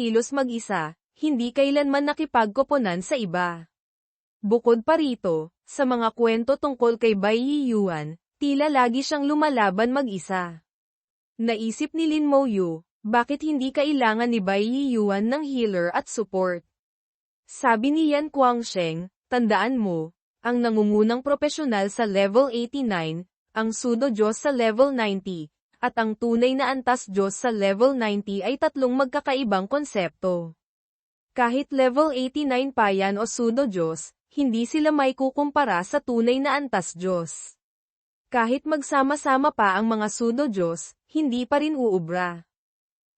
kilos mag-isa, hindi kailanman nakipagkoponan sa iba. Bukod pa rito, sa mga kwento tungkol kay Bai Yiyuan, tila lagi siyang lumalaban mag-isa. Naisip ni Lin Moyu, bakit hindi kailangan ni Bai Yiyuan ng healer at support? Sabi ni Yan Guangsheng, tandaan mo, ang nangungunang propesyonal sa level 89, ang pseudo-Diyos sa level 90, at ang tunay na antas Diyos sa level 90 ay tatlong magkakaibang konsepto. Kahit level 89 pa yan o pseudo-Diyos, hindi sila may kukumpara sa tunay na antas Diyos. Kahit magsama-sama pa ang mga pseudo-Diyos, hindi pa rin uubra.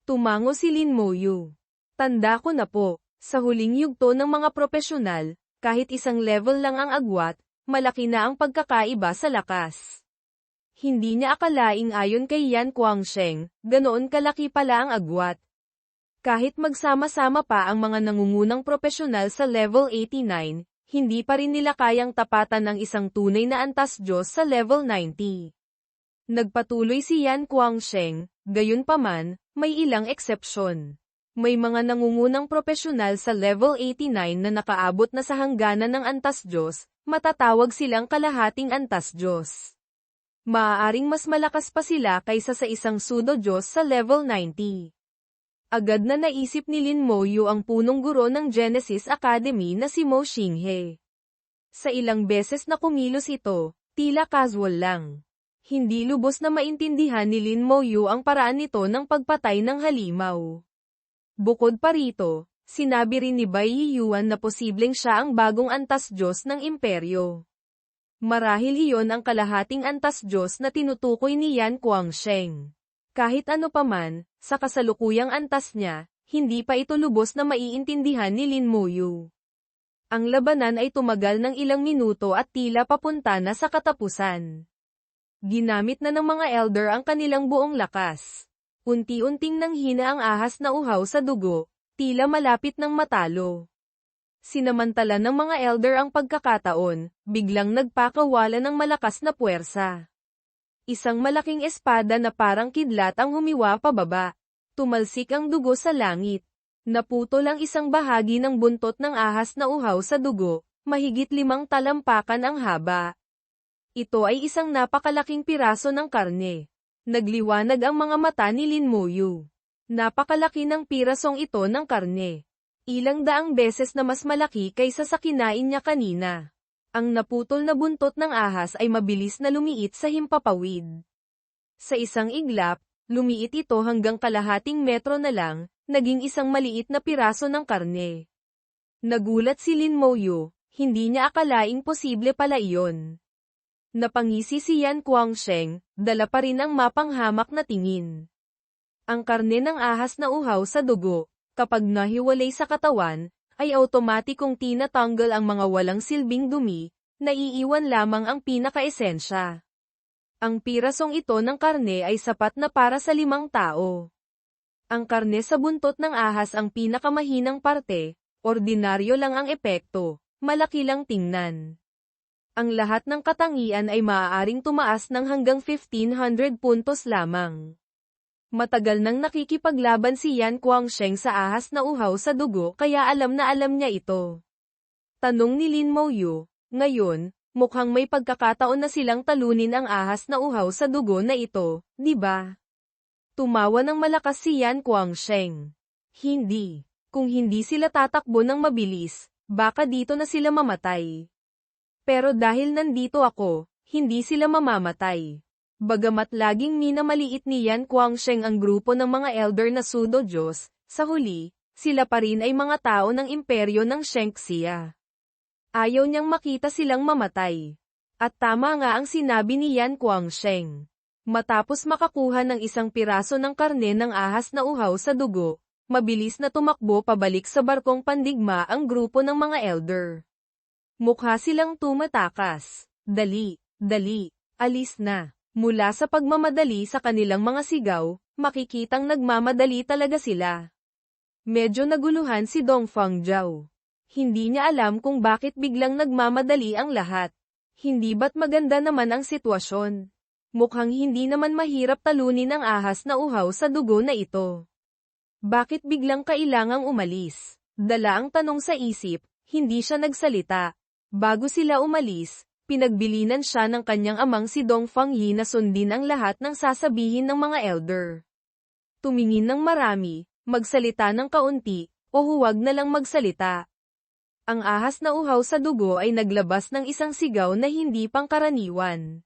Tumango si Lin Moyu. Tanda ko na po, sa huling yugto ng mga propesyonal, kahit isang level lang ang agwat, malaki na ang pagkakaiba sa lakas. Hindi niya akalaing ayon kay Yan Guangsheng, ganoon kalaki pala ang agwat. Kahit magsama-sama pa ang mga nangungunang propesyonal sa level 89, hindi pa rin nila kayang tapatan ang isang tunay na antas Diyos sa level 90. Nagpatuloy si Yan Guangsheng, gayunpaman, may ilang eksepsyon. May mga nangungunang propesyonal sa level 89 na nakaabot na sa hangganan ng antas Diyos, matatawag silang kalahating antas Diyos. Maaaring mas malakas pa sila kaysa sa isang pseudo-Diyos sa level 90. Agad na naisip ni Lin Moyu ang punong guro ng Genesis Academy na si Mo Xinghe. Sa ilang beses na kumilos ito, tila casual lang. Hindi lubos na maintindihan ni Lin Moyu ang paraan nito ng pagpatay ng halimaw. Bukod pa rito, sinabi rin ni Bai Yiyuan na posibleng siya ang bagong antas Diyos ng imperyo. Marahil iyon ang kalahating antas Diyos na tinutukoy ni Yan Guangsheng. Kahit ano paman, sa kasalukuyang antas niya, hindi pa ito lubos na maiintindihan ni Lin Moyu. Ang labanan ay tumagal ng ilang minuto at tila papunta na sa katapusan. Ginamit na ng mga elder ang kanilang buong lakas. Unti-unting nanghina ang ahas na uhaw sa dugo, tila malapit ng matalo. Sinamantala ng mga elder ang pagkakataon, biglang nagpakawala ng malakas na puwersa. Isang malaking espada na parang kidlat ang humiwa pababa. Tumalsik ang dugo sa langit. Naputol ang isang bahagi ng buntot ng ahas na uhaw sa dugo, mahigit 5 talampakan ang haba. Ito ay isang napakalaking piraso ng karne. Nagliwanag ang mga mata ni Lin Moyu. Napakalaki ng pirasong ito ng karne. Ilang daang beses na mas malaki kaysa sa kinain niya kanina. Ang naputol na buntot ng ahas ay mabilis na lumiit sa himpapawid. Sa isang iglap, lumiit ito hanggang kalahating metro na lang, naging isang maliit na piraso ng karne. Nagulat si Lin Moyu, hindi niya akalaing posible pala iyon. Napangisi si Yan Guangsheng, dala pa rin ang mapanghamak na tingin. Ang karne ng ahas na uhaw sa dugo, kapag nahiwalay sa katawan, ay automatikong tinatanggal ang mga walang silbing dumi, naiiwan lamang ang pinakaesensya. Ang pirasong ito ng karne ay sapat na para sa 5 tao. Ang karne sa buntot ng ahas ang pinakamahinang parte, ordinaryo lang ang epekto, malaki lang tingnan. Ang lahat ng katangian ay maaaring tumaas ng hanggang 1,500 puntos lamang. Matagal nang nakikipaglaban si Yan Guangsheng sa ahas na uhaw sa dugo kaya alam na alam niya ito. Tanong ni Lin Moyu, ngayon, mukhang may pagkakataon na silang talunin ang ahas na uhaw sa dugo na ito, di ba? Tumawa ng malakas si Yan Guangsheng. Hindi. Kung hindi sila tatakbo ng mabilis, baka dito na sila mamatay. Pero dahil nandito ako, hindi sila mamamatay. Bagamat laging minamaliit ni Yan Guangsheng ang grupo ng mga elder na pseudo-Diyos, sa huli, sila pa rin ay mga tao ng imperyo ng Shengxia. Ayaw niyang makita silang mamatay. At tama nga ang sinabi ni Yan Guangsheng. Matapos makakuha ng isang piraso ng karne ng ahas na uhaw sa dugo, mabilis na tumakbo pabalik sa barkong pandigma ang grupo ng mga elder. Mukha silang tumatakas. Dali, dali, alis na. Mula sa pagmamadali sa kanilang mga sigaw, makikitang nagmamadali talaga sila. Medyo naguluhan si Dong Fangjiao. Hindi niya alam kung bakit biglang nagmamadali ang lahat. Hindi ba't maganda naman ang sitwasyon? Mukhang hindi naman mahirap talunin ang ahas na uhaw sa dugo na ito. Bakit biglang kailangang umalis? Dala ang tanong sa isip, hindi siya nagsalita. Bago sila umalis, pinagbilinan siya ng kanyang amang si Dong Fangyi na sundin ang lahat ng sasabihin ng mga elder. Tumingin ng marami, magsalita ng kaunti, o huwag na lang magsalita. Ang ahas na uhaw sa dugo ay naglabas ng isang sigaw na hindi pangkaraniwan.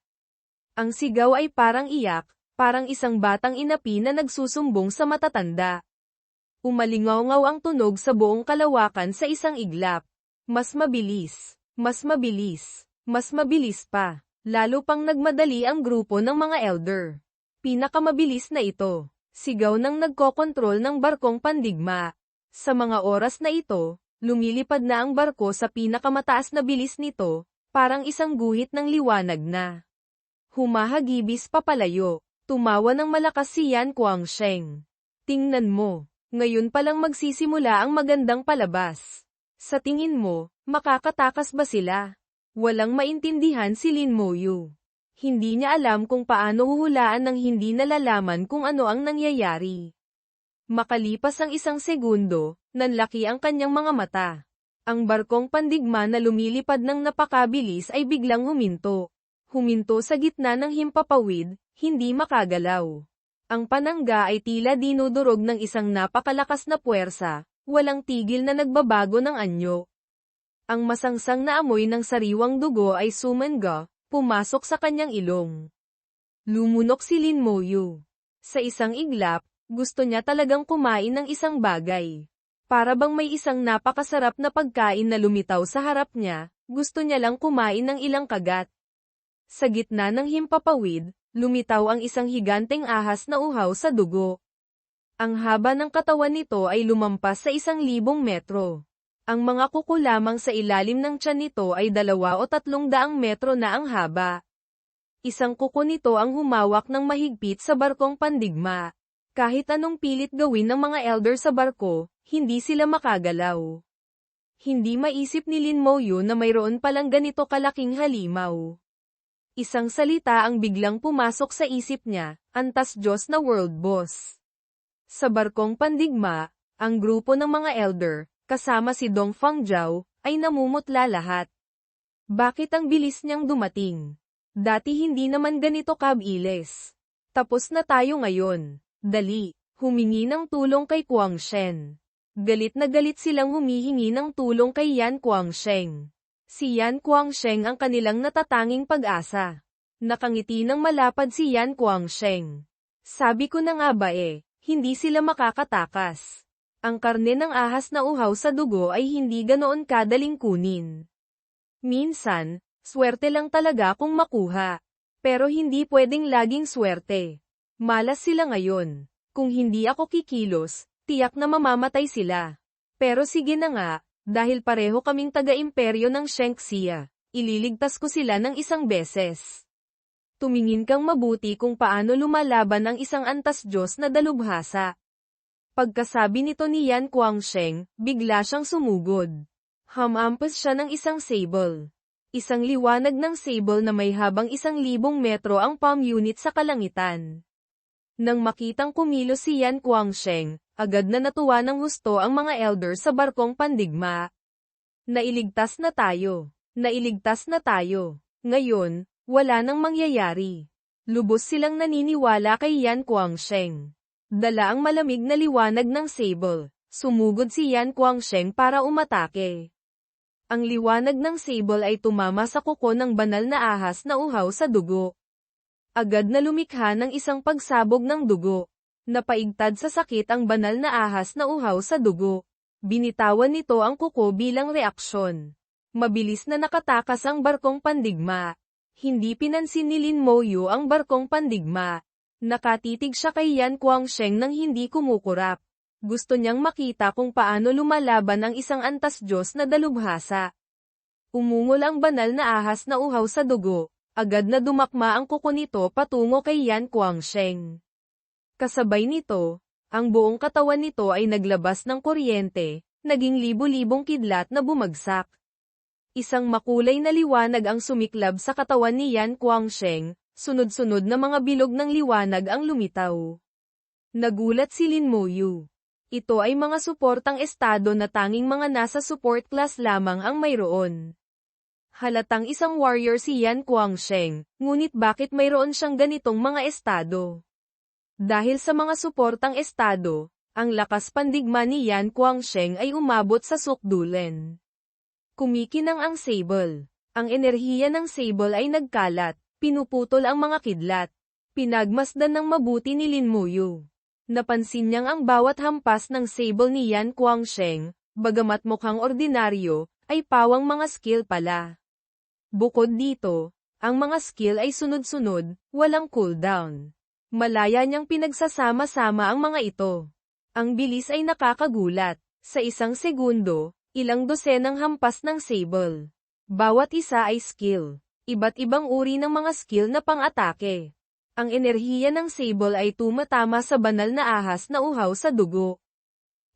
Ang sigaw ay parang iyak, parang isang batang inapi na nagsusumbong sa matatanda. Umalingaw-ngaw ang tunog sa buong kalawakan sa isang iglap. Mas mabilis, mas mabilis, mas mabilis pa. Lalo pang nagmadali ang grupo ng mga elder. Pinakamabilis na ito. Sigaw ng nagkokontrol ng barkong pandigma. Sa mga oras na ito, lumilipad na ang barko sa pinakamataas na bilis nito, parang isang guhit ng liwanag na. Humahagibis papalayo. Tumawa ng malakas si Yan Guangsheng. Tingnan mo, ngayon palang magsisimula ang magandang palabas. Sa tingin mo, makakatakas ba sila? Walang maintindihan si Lin Moyu. Hindi niya alam kung paano huhulaan ng hindi nalalaman kung ano ang nangyayari. Makalipas ang isang segundo, nanlaki ang kanyang mga mata. Ang barkong pandigma na lumilipad ng napakabilis ay biglang huminto. Huminto sa gitna ng himpapawid, hindi makagalaw. Ang panangga ay tila dinudurog ng isang napakalakas na puwersa, walang tigil na nagbabago ng anyo. Ang masangsang na amoy ng sariwang dugo ay sumenga, pumasok sa kanyang ilong. Lumunok si Lin Moyu. Sa isang iglap, gusto niya talagang kumain ng isang bagay. Para bang may isang napakasarap na pagkain na lumitaw sa harap niya, gusto niya lang kumain ng ilang kagat. Sa gitna ng himpapawid, lumitaw ang isang higanteng ahas na uhaw sa dugo. Ang haba ng katawan nito ay lumampas sa 1,000 metro. Ang mga kuko lamang sa ilalim ng tiyan nito ay 2 o 300 metro na ang haba. Isang kuko nito ang humawak ng mahigpit sa barkong pandigma. Kahit anong pilit gawin ng mga elder sa barko, hindi sila makagalaw. Hindi maisip ni Lin Moyu na mayroon palang ganito kalaking halimaw. Isang salita ang biglang pumasok sa isip niya, antas Diyos na world boss. Sa barkong pandigma, ang grupo ng mga elder, kasama si Dong Fangjiao, ay namumutla lahat. Bakit ang bilis niyang dumating? Dati hindi naman ganito kabilis. Tapos na tayo ngayon. Dali, humingi ng tulong kay Guangsheng. Galit na galit silang humihingi ng tulong kay Yan Guangsheng. Si Yan Guangsheng ang kanilang natatanging pag-asa. Nakangiti ng malapad si Yan Guangsheng. Sabi ko na nga ba hindi sila makakatakas. Ang karne ng ahas na uhaw sa dugo ay hindi ganoon kadaling kunin. Minsan, swerte lang talaga kung makuha. Pero hindi pwedeng laging swerte. Malas sila ngayon. Kung hindi ako kikilos, tiyak na mamamatay sila. Pero sige na nga, dahil pareho kaming taga-imperyo ng Shengxia, ililigtas ko sila ng isang beses. Tumingin kang mabuti kung paano lumalaban ang isang antas Diyos na dalubhasa. Pagkasabi nito ni Yan Guangsheng, bigla siyang sumugod. Hamampas siya ng isang sable. Isang liwanag ng sable na may habang 1,000 metro ang palm unit sa kalangitan. Nang makitang kumilos si Yan Guangsheng, agad na natuwa ng husto ang mga elder sa barkong pandigma. Nailigtas na tayo. Nailigtas na tayo. Ngayon, wala nang mangyayari. Lubos silang naniniwala kay Yan Guangsheng. Dala ang malamig na liwanag ng sable. Sumugod si Yan Guangsheng para umatake. Ang liwanag ng sable ay tumama sa kuko ng banal na ahas na uhaw sa dugo. Agad na lumikha ng isang pagsabog ng dugo. Napaigtad sa sakit ang banal na ahas na uhaw sa dugo. Binitawan nito ang kuko bilang reaksyon. Mabilis na nakatakas ang barkong pandigma. Hindi pinansin ni Lin Moyu ang barkong pandigma. Nakatitig siya kay Yan Guangsheng nang hindi kumukurap. Gusto niyang makita kung paano lumalaban ang isang antas Diyos na dalubhasa. Umungol ang banal na ahas na uhaw sa dugo. Agad na dumakma ang kuko nito patungo kay Yan Guangsheng. Kasabay nito, ang buong katawan nito ay naglabas ng kuryente, naging libo-libong kidlat na bumagsak. Isang makulay na liwanag ang sumiklab sa katawan ni Yan Guangsheng, sunod-sunod na mga bilog ng liwanag ang lumitaw. Nagulat si Lin Moyu. Ito ay mga suportang estado na tanging mga nasa support class lamang ang mayroon. Halatang isang warrior si Yan Guangsheng, ngunit bakit mayroon siyang ganitong mga estado? Dahil sa mga suportang estado, ang lakas pandigma ni Yan Guangsheng ay umabot sa sukdulan. Kumikinang ang sable. Ang enerhiya ng sable ay nagkalat, pinuputol ang mga kidlat. Pinagmasdan ng mabuti ni Lin Muyu. Napansin niyang ang bawat hampas ng sable ni Yan Guangsheng, bagamat mukhang ordinaryo, ay pawang mga skill pala. Bukod dito, ang mga skill ay sunod-sunod, walang cooldown. Malaya niyang pinagsasama-sama ang mga ito. Ang bilis ay nakakagulat. Sa isang segundo, ilang dosenang hampas ng sable. Bawat isa ay skill. Iba't ibang uri ng mga skill na pang-atake. Ang enerhiya ng sable ay tumatama sa banal na ahas na uhaw sa dugo.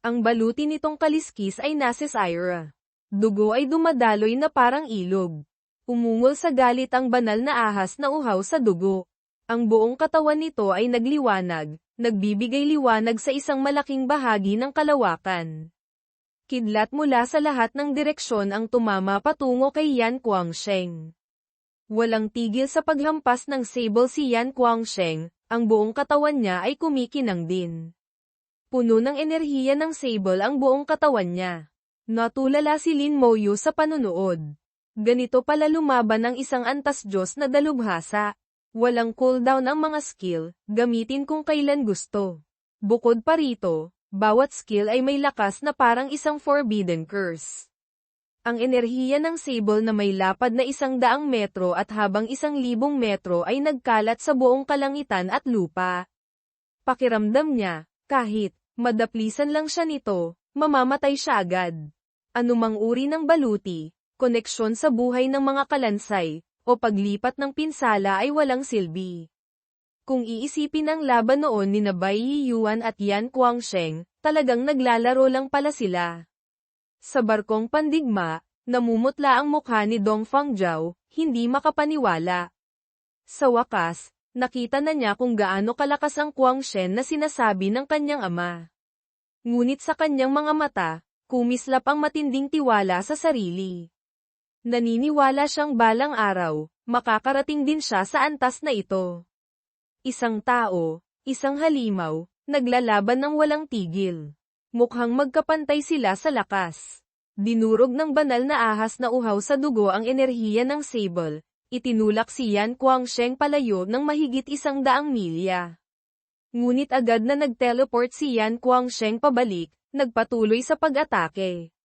Ang baluti nitong kaliskis ay nasisira. Dugo ay dumadaloy na parang ilog. Umungol sa galit ang banal na ahas na uhaw sa dugo. Ang buong katawan nito ay nagliwanag, nagbibigay liwanag sa isang malaking bahagi ng kalawakan. Kidlat mula sa lahat ng direksyon ang tumama patungo kay Yan Guangsheng. Walang tigil sa paghampas ng sable si Yan Guangsheng, ang buong katawan niya ay kumikinang din. Puno ng enerhiya ng sable ang buong katawan niya. Natulala si Lin Muyu sa panunood. Ganito pala lumaban ng isang antas Diyos na dalubhasa. Walang cooldown ang mga skill, gamitin kung kailan gusto. Bukod pa rito, bawat skill ay may lakas na parang isang forbidden curse. Ang enerhiya ng sable na may lapad na 100 metro at habang 1,000 metro ay nagkalat sa buong kalangitan at lupa. Pakiramdam niya, kahit madaplisan lang siya nito, mamamatay siya agad. Anumang uri ng baluti, koneksyon sa buhay ng mga kalansay, o paglipat ng pinsala ay walang silbi. Kung iisipin ang laban noon ni Bai Yiyuan at Yan Guangsheng, talagang naglalaro lang pala sila. Sa barkong pandigma, namumutla ang mukha ni Dong Fangjiao, hindi makapaniwala. Sa wakas, nakita na niya kung gaano kalakas ang Guangsheng na sinasabi ng kanyang ama. Ngunit sa kanyang mga mata, kumislap ang matinding tiwala sa sarili. Naniniwala siyang balang araw, makakarating din siya sa antas na ito. Isang tao, isang halimaw, naglalaban ng walang tigil. Mukhang magkapantay sila sa lakas. Dinurog ng banal na ahas na uhaw sa dugo ang enerhiya ng sable, itinulak si Yan Guangsheng palayo ng mahigit 100 milya. Ngunit agad na nag-teleport si Yan Guangsheng pabalik, nagpatuloy sa pag-atake.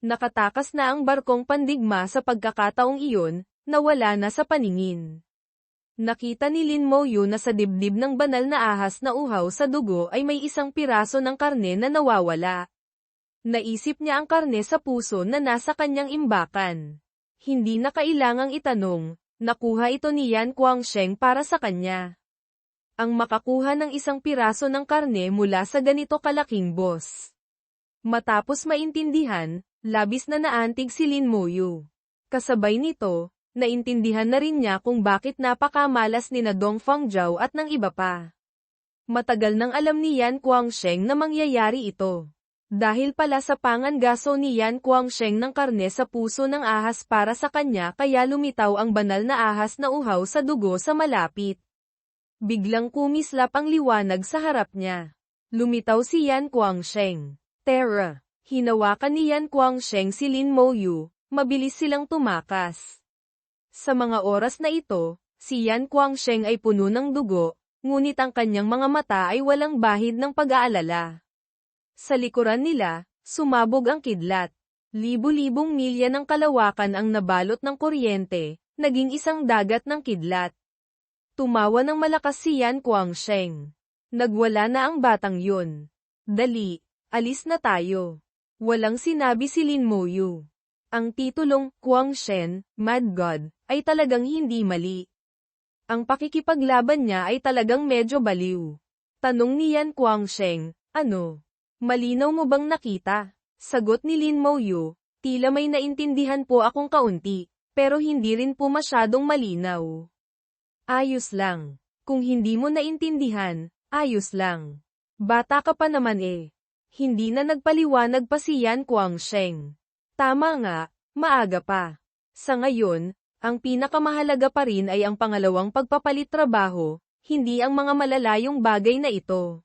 Nakatakas na ang barkong pandigma sa pagkakataong iyon, nawala na sa paningin. Nakita ni Lin Muyu na sa dibdib ng banal na ahas na uhaw sa dugo ay may isang piraso ng karne na nawawala. Naisip niya ang karne sa puso na nasa kanyang imbakan. Hindi na kailangang itanong, nakuha ito ni Yan Guangsheng para sa kanya. Ang makakuha ng isang piraso ng karne mula sa ganito kalaking boss. Matapos maintindihan, labis na naantig si Lin Muyu. Kasabay nito, naintindihan na rin niya kung bakit napakamalas ni na Dong Fangjiao at ng iba pa. Matagal nang alam ni Yan Guangsheng na mangyayari ito. Dahil pala sa pangangaso ni Yan Guangsheng ng karne sa puso ng ahas para sa kanya kaya lumitaw ang banal na ahas na uhaw sa dugo sa malapit. Biglang kumislap ang liwanag sa harap niya. Lumitaw si Yan Guangsheng. Terra. Hinawakan ni Yan Guangsheng si Lin Muyu, mabilis silang tumakas. Sa mga oras na ito, si Yan Guangsheng ay puno ng dugo, ngunit ang kanyang mga mata ay walang bahid ng pag-aalala. Sa likuran nila, sumabog ang kidlat. Libu-libong milya ng kalawakan ang nabalot ng kuryente, naging isang dagat ng kidlat. Tumawa ng malakas si Yan Guangsheng. Nagwala na ang batang yun. Dali, alis na tayo. Walang sinabi si Lin Muyu. Ang titulong, Guangsheng, Mad God, ay talagang hindi mali. Ang pakikipaglaban niya ay talagang medyo baliw. Tanong ni Yan Guangsheng, ano? Malinaw mo bang nakita? Sagot ni Lin Muyu, tila may naintindihan po akong kaunti, pero hindi rin po masyadong malinaw. Ayos lang. Kung hindi mo naintindihan, ayos lang. Bata ka pa naman eh. Hindi na nagpaliwanag pa si Yan Guangsheng. Tama nga, maaga pa. Sa ngayon, ang pinakamahalaga pa rin ay ang pangalawang pagpapalit trabaho, hindi ang mga malalayong bagay na ito.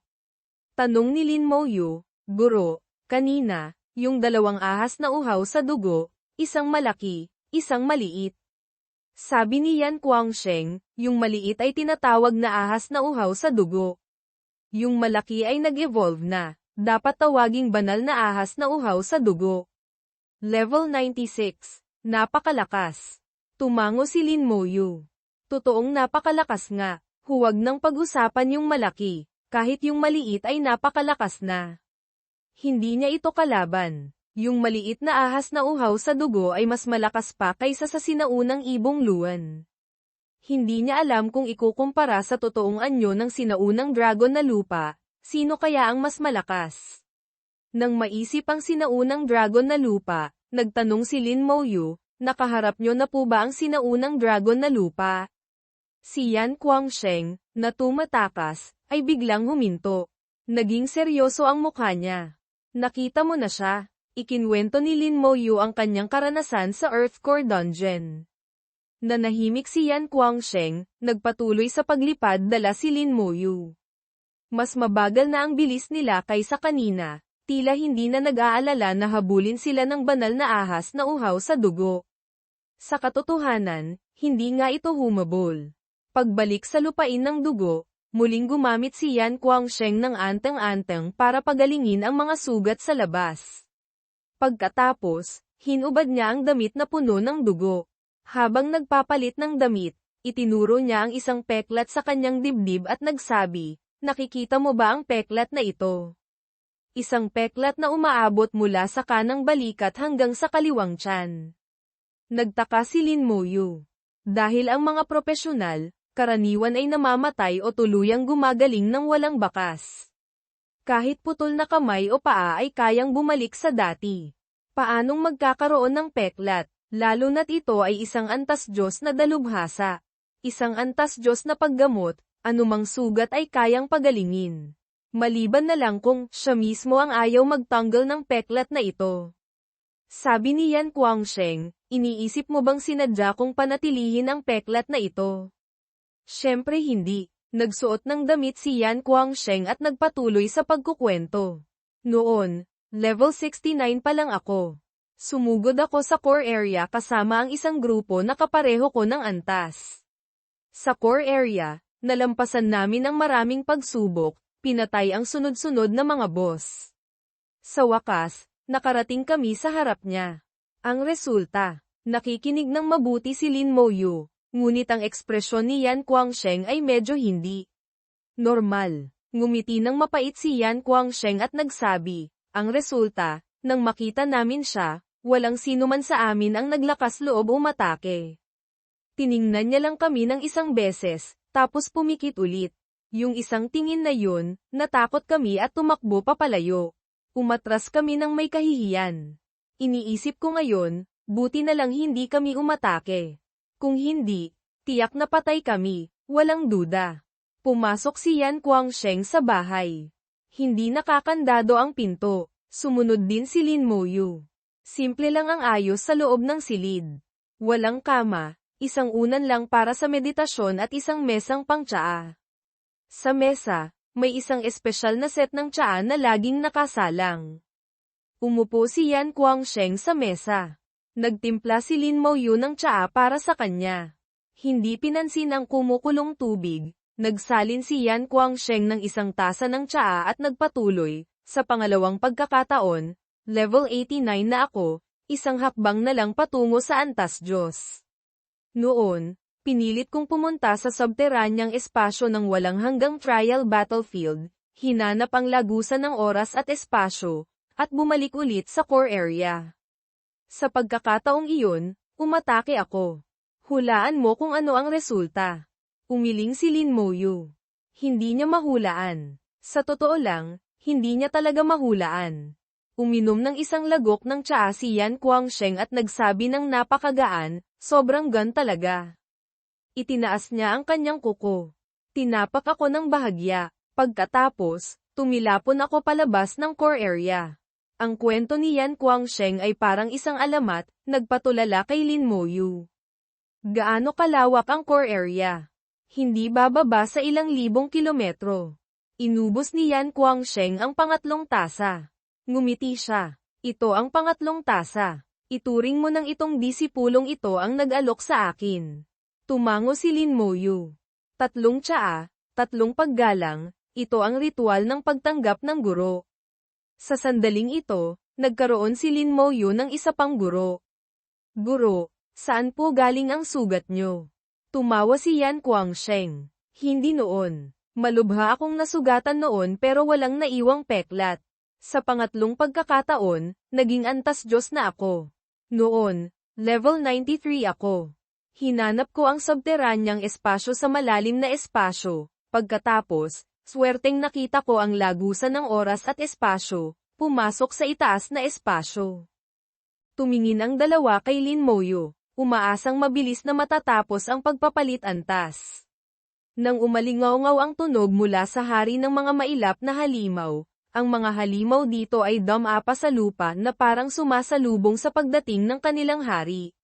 Tanong ni Lin Moyu, Guro, kanina, yung dalawang ahas na uhaw sa dugo, isang malaki, isang maliit. Sabi ni Yan Guangsheng, yung maliit ay tinatawag na ahas na uhaw sa dugo. Yung malaki ay nag-evolve na, dapat tawaging banal na ahas na uhaw sa dugo. Level 96, napakalakas. Tumango si Lin Moyu. Totoong napakalakas nga, huwag nang pag-usapan yung malaki, kahit yung maliit ay napakalakas na. Hindi niya ito kalaban. Yung maliit na ahas na uhaw sa dugo ay mas malakas pa kaysa sa sinaunang ibong luwan. Hindi niya alam kung ikukumpara sa totoong anyo ng sinaunang dragon na lupa, sino kaya ang mas malakas. Nang maisip ang sinaunang dragon na lupa, nagtanong si Lin Moyu, nakaharap nyo na po ba ang sinaunang dragon na lupa? Si Yan Guangsheng, na tumatakas, ay biglang huminto. Naging seryoso ang mukha niya. Nakita mo na siya. Ikinwento ni Lin Moyu ang kanyang karanasan sa Earth Core Dungeon. Nanahimik si Yan Guangsheng, nagpatuloy sa paglipad dala si Lin Moyu. Mas mabagal na ang bilis nila kaysa kanina, tila hindi na nag-aalala na habulin sila ng banal na ahas na uhaw sa dugo. Sa katotohanan, hindi nga ito humabol. Pagbalik sa lupain ng dugo, muling gumamit si Yan Guangsheng ng anteng-anteng para pagalingin ang mga sugat sa labas. Pagkatapos, hinubad niya ang damit na puno ng dugo. Habang nagpapalit ng damit, itinuro niya ang isang peklat sa kanyang dibdib at nagsabi, nakikita mo ba ang peklat na ito? Isang peklat na umaabot mula sa kanang balikat hanggang sa kaliwang tiyan. Nagtaka si Lin Moyu. Dahil ang mga propesyonal, karaniwan ay namamatay o tuluyang gumagaling ng walang bakas. Kahit putol na kamay o paa ay kayang bumalik sa dati. Paanong magkakaroon ng peklat, lalo na't ito ay isang antas Diyos na dalubhasa. Isang antas Diyos na paggamot, anumang sugat ay kayang pagalingin. Maliban na lang kung siya mismo ang ayaw magtanggal ng peklat na ito. Sabi ni Yan Guangsheng, iniisip mo bang sinadya kong panatilihin ang peklat na ito? Siyempre hindi. Nagsuot ng damit si Yan Guangsheng at nagpatuloy sa pagkukwento. Noon, level 69 pa lang ako. Sumugod ako sa core area kasama ang isang grupo na kapareho ko ng antas. Sa core area, nalampasan namin ang maraming pagsubok, pinatay ang sunod-sunod na mga boss. Sa wakas, nakarating kami sa harap niya. Ang resulta, nakikinig ng mabuti si Lin Moyu, ngunit ang ekspresyon ni Yan Guangsheng ay medyo hindi normal. Ngumiti ng mapait si Yan Guangsheng at nagsabi, ang resulta, nang makita namin siya, walang sino man sa amin ang naglakas loob umatake. Tiningnan niya lang kami ng isang beses, tapos pumikit ulit. Yung isang tingin na yun, natakot kami at tumakbo papalayo. Umatras kami ng may kahihiyan. Iniisip ko ngayon, buti na lang hindi kami umatake. Kung hindi, tiyak na patay kami, walang duda. Pumasok si Yan Guangsheng sa bahay. Hindi nakakandado ang pinto, sumunod din si Lin Moyu. Simple lang ang ayos sa loob ng silid. Walang kama, isang unan lang para sa meditasyon at isang mesang pangtsaa. Sa mesa, may isang espesyal na set ng tsaa na laging nakasalang. Umupo si Yan Guangsheng sa mesa. Nagtimpla si Lin Moyu ng tsaa para sa kanya. Hindi pinansin ang kumukulong tubig. Nagsalin si Yan Guangsheng ng isang tasa ng tsaa at nagpatuloy, sa pangalawang pagkakataon, level 89 na ako, isang hakbang na lang patungo sa antas Diyos. Noon, pinilit kong pumunta sa subterranyang espasyo ng walang hanggang trial battlefield, hinanap ang lagusan ng oras at espasyo, at bumalik ulit sa core area. Sa pagkakataong iyon, umatake ako. Hulaan mo kung ano ang resulta. Umiling si Lin Moyu. Hindi niya mahulaan. Sa totoo lang, hindi niya talaga mahulaan. Uminom ng isang lagok ng tsaa si Yan Guangsheng at nagsabi ng napakagaan, sobrang gan talaga. Itinaas niya ang kanyang kuko. Tinapak ako ng bahagya. Pagkatapos, Tumilapon ako palabas ng core area. Ang kwento ni Yan Guangsheng ay parang isang alamat, nagpatulala kay Lin Moyu. Gaano kalawak ang core area? Hindi bababa sa ilang libong kilometro. Inubos ni Yan Guangsheng ang pangatlong tasa. Ngumiti siya. Ito ang pangatlong tasa. Ituring mo nang itong disipulong ito ang nag-alok sa akin. Tumango si Lin Moyu. 3 tsaa, 3 paggalang, ito ang ritual ng pagtanggap ng guro. Sa sandaling ito, nagkaroon si Lin Moyu ng isa pang guro. Guro, saan po galing ang sugat nyo? Tumawa si Yan Guangsheng. Hindi noon. Malubha akong nasugatan noon pero walang naiwang peklat. Sa pangatlong pagkakataon, naging antas Diyos na ako. Noon, level 93 ako. Hinanap ko ang subterranyang espasyo sa malalim na espasyo. Pagkatapos, swerteng nakita ko ang lagusan ng oras at espasyo, pumasok sa itaas na espasyo. Tumingin ang dalawa kay Lin Moyu, umaasang mabilis na matatapos ang pagpapalit antas. Nang umalingaw-ngaw ang tunog mula sa hari ng mga mailap na halimaw, ang mga halimaw dito ay dumapa sa lupa na parang sumasalubong sa pagdating ng kanilang hari.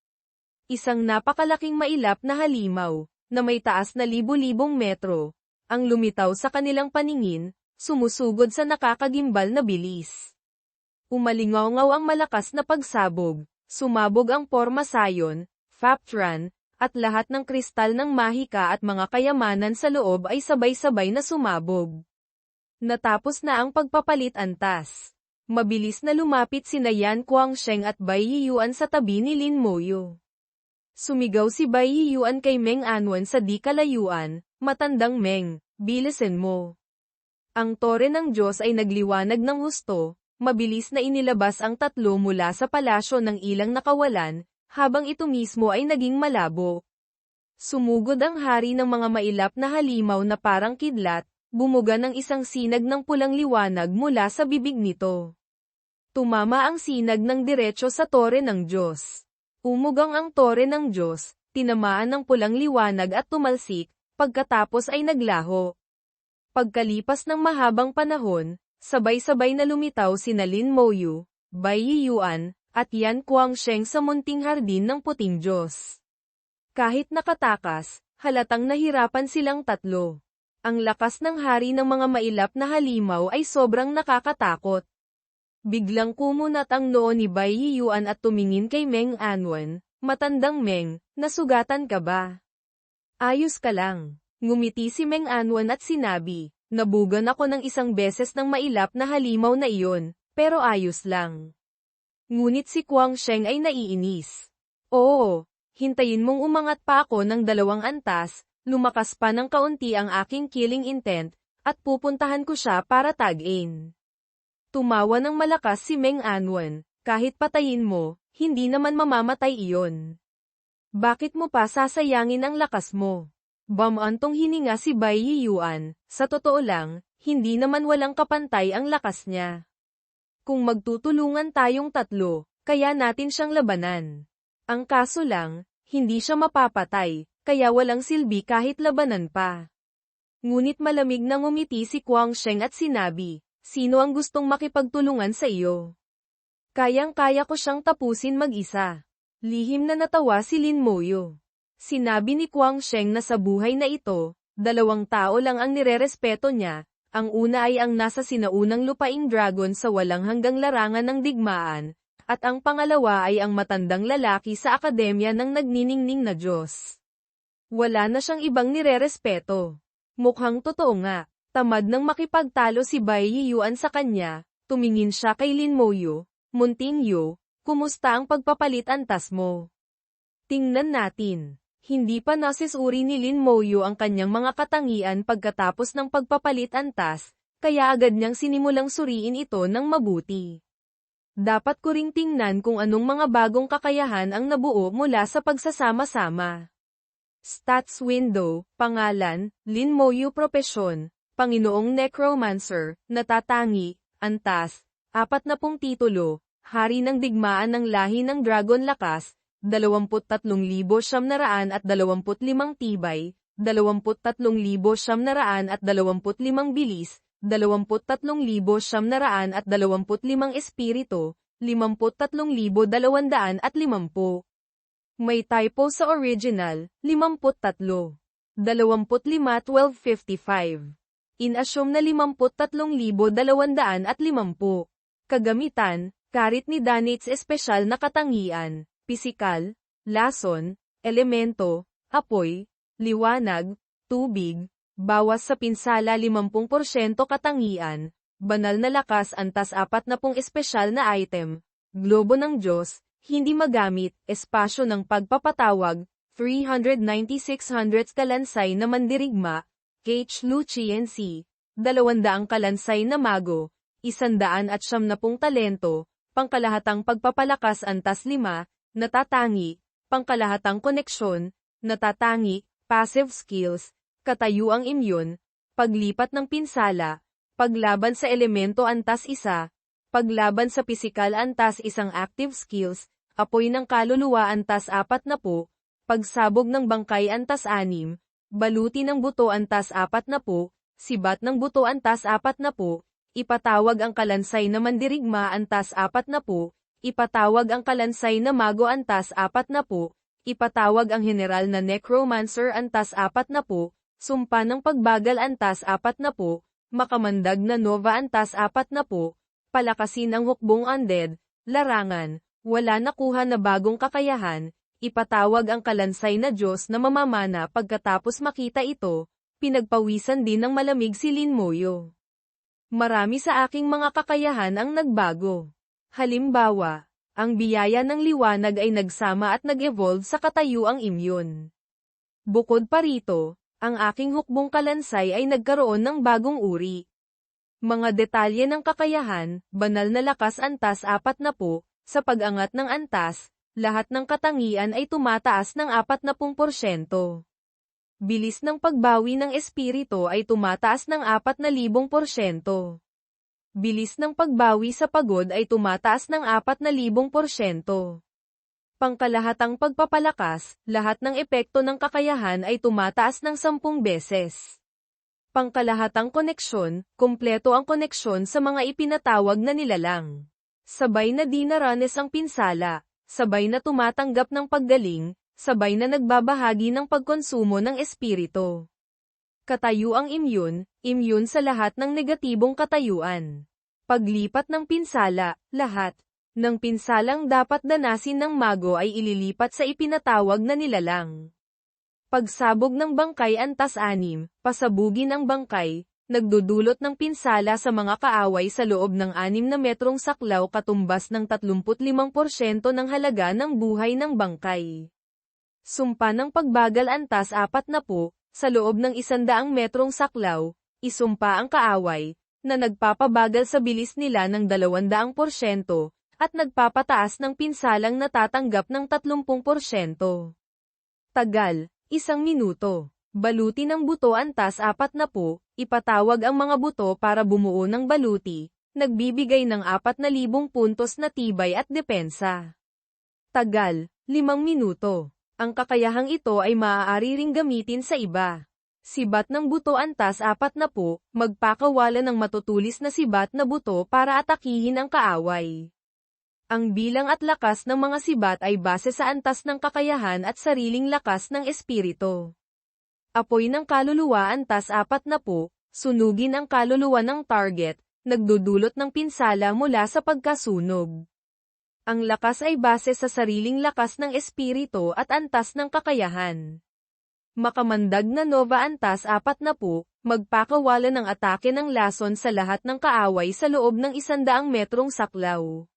Isang napakalaking mailap na halimaw, na may taas na libu-libong metro, ang lumitaw sa kanilang paningin, sumusugod sa nakakagimbal na bilis. Umalingaw-ngaw ang malakas na pagsabog, sumabog ang Pormasayon, Faptran, at lahat ng kristal ng mahika at mga kayamanan sa loob ay sabay-sabay na sumabog. Natapos na ang pagpapalit antas. Mabilis na lumapit sina Yan Guangsheng at Bai Yiyuan sa tabi ni Lin Moyu. Sumigaw si Bai Yiyuan kay Meng Anwen sa di kalayuan, "Matandang Meng, bilisan mo." Ang tore ng Diyos ay nagliwanag ng husto, mabilis na inilabas ang 3 mula sa palasyo ng ilang nakawalan, habang ito mismo ay naging malabo. Sumugod ang hari ng mga mailap na halimaw na parang kidlat, bumuga ng isang sinag ng pulang liwanag mula sa bibig nito. Tumama ang sinag ng diretso sa tore ng Diyos. Umugang ang tore ng Diyos, tinamaan ng pulang liwanag at tumalsik, pagkatapos ay naglaho. Pagkalipas ng mahabang panahon, sabay-sabay na lumitaw sina Lin Moyu, Bai Yiyuan, at Yan Guangsheng sa munting hardin ng puting Diyos. Kahit nakatakas, halatang nahirapan silang 3. Ang lakas ng hari ng mga mailap na halimaw ay sobrang nakakatakot. Biglang kumunat ang noo ni Bai Yiyuan at tumingin kay Meng Anwen, "Matandang Meng, nasugatan ka ba?" "Ayos ka lang." Ngumiti si Meng Anwen at sinabi, "Nabugan ako ng isang beses ng mailap na halimaw na iyon, pero ayos lang." Ngunit si Guangsheng ay naiinis. "Oo, hintayin mong umangat pa ako ng 2 antas, lumakas pa ng kaunti ang aking killing intent, at pupuntahan ko siya para tag-in." Tumawa ng malakas si Meng Anwen, "Kahit patayin mo, hindi naman mamamatay iyon. Bakit mo pa sasayangin ang lakas mo?" Bumantong hininga si Bai Yiyuan, "Sa totoo lang, hindi naman walang kapantay ang lakas niya. Kung magtutulungan tayong 3, kaya natin siyang labanan. Ang kaso lang, hindi siya mapapatay, kaya walang silbi kahit labanan pa." Ngunit malamig na ngumiti si Guangsheng at sinabi, "Sino ang gustong makipagtulungan sa iyo? Kayang-kaya ko siyang tapusin mag-isa." Lihim na natawa si Lin Moyu. Sinabi ni Guangsheng na sa buhay na ito, 2 tao lang ang nirerespeto niya. Ang una ay ang nasa sinaunang lupaing dragon sa walang hanggang larangan ng digmaan, at ang pangalawa ay ang matandang lalaki sa akademya ng nagniningning na Diyos. Wala na siyang ibang nirerespeto. Mukhang totoo nga. Tamad nang makipagtalo si Bai Yiyuan sa kanya, tumingin siya kay Lin Moyu, "Munting Yu, kumusta ang pagpapalit antas mo?" Tingnan natin. Hindi pa nasisuri ni Lin Moyu ang kanyang mga katangian pagkatapos ng pagpapalit antas, kaya agad niyang sinimulang suriin ito ng mabuti. Dapat ko ring tingnan kung anong mga bagong kakayahan ang nabuo mula sa pagsasama-sama. Stats window, pangalan, Lin Moyu propesyon, Panginoong Necromancer, natatangi, antas, 40 titulo, hari ng digmaan ng lahi ng Dragon Lakas, 23,925 tibay, 23,925 bilis, 23,925 espiritu, 53,250. May typo sa original, 53. 25,1255. In-assume na 53,250. Kagamitan, karit ni Danitz espesyal na katangian, pisikal, lason, elemento, apoy, liwanag, tubig, bawas sa pinsala 50% katangian, banal na lakas antas 40 espesyal na item, globo ng Diyos, hindi magamit, espasyo ng pagpapatawag, 396 kalansay na mandirigma, H. Luciency, 200 kalansay na mago, 170 talento, pangkalahatang pagpapalakas antas 5, natatangi, pangkalahatang koneksyon, natatangi, passive skills, katayuang immune, paglipat ng pinsala, paglaban sa elemento antas 1, paglaban sa pisikal antas 1 active skills, apoy ng kaluluwa antas 40, pagsabog ng bangkay antas 6, baluti ng buto antas 40, sibat ng buto antas 40, ipatawag ang kalansay na mandirigma antas 40, ipatawag ang kalansay na mago antas 40, ipatawag ang general na necromancer antas 40, sumpa ng pagbagal antas 40, makamandag na nova antas 40, palakasin ang hukbong undead, larangan, wala nakuha na bagong kakayahan, ipatawag ang kalansay na Diyos na mamamana pagkatapos makita ito, pinagpawisan din ng malamig si Lin Moyo. Marami sa aking mga kakayahan ang nagbago. Halimbawa, ang biyaya ng liwanag ay nagsama at nag-evolve sa katayuang immune. Bukod pa rito, ang aking hukbong kalansay ay nagkaroon ng bagong uri. Mga detalye ng kakayahan, banal na lakas antas 40, sa pag-angat ng antas, lahat ng katangian ay tumataas ng 40%. Bilis ng pagbawi ng espiritu ay tumataas ng 4,000%. Bilis ng pagbawi sa pagod ay tumataas ng 4,000%. Pangkalahatang pagpapalakas, lahat ng epekto ng kakayahan ay tumataas ng 10 beses. Pangkalahatang koneksyon, kumpleto ang koneksyon sa mga ipinatawag na nilalang. Sabay na dinaranes ang pinsala, sabay na tumatanggap ng paggaling, sabay na nagbabahagi ng pagkonsumo ng espiritu. Katayuang immune, immune sa lahat ng negatibong katayuan. Paglipat ng pinsala, lahat ng pinsalang dapat danasin ng mago ay ililipat sa ipinatawag na nilalang. Pagsabog ng bangkay antas 6, pasabugin ang bangkay, nagdudulot ng pinsala sa mga kaaway sa loob ng 6 na metrong saklaw katumbas ng 35% ng halaga ng buhay ng bangkay. Sumpa ng pagbagal antas 40, sa loob ng 100 metrong saklaw, isumpa ang kaaway, na nagpapabagal sa bilis nila ng 200%, at nagpapataas ng pinsalang natatanggap ng 30%. Tagal, 1 minuto. Baluti ng buto antas 40, ipatawag ang mga buto para bumuo ng baluti, nagbibigay ng 4,000 puntos na tibay at depensa. Tagal, 5 minuto. Ang kakayahang ito ay maaari ring gamitin sa iba. Sibat ng buto antas 40, magpakawala ng matutulis na sibat na buto para atakihin ang kaaway. Ang bilang at lakas ng mga sibat ay base sa antas ng kakayahan at sariling lakas ng espiritu. Apoy ng kaluluwa antas 40, sunugin ang kaluluwa ng target, nagdudulot ng pinsala mula sa pagkasunog. Ang lakas ay base sa sariling lakas ng espiritu at antas ng kakayahan. Makamandag na nova antas 40, magpakawala ng atake ng lason sa lahat ng kaaway sa loob ng 100 metrong saklaw.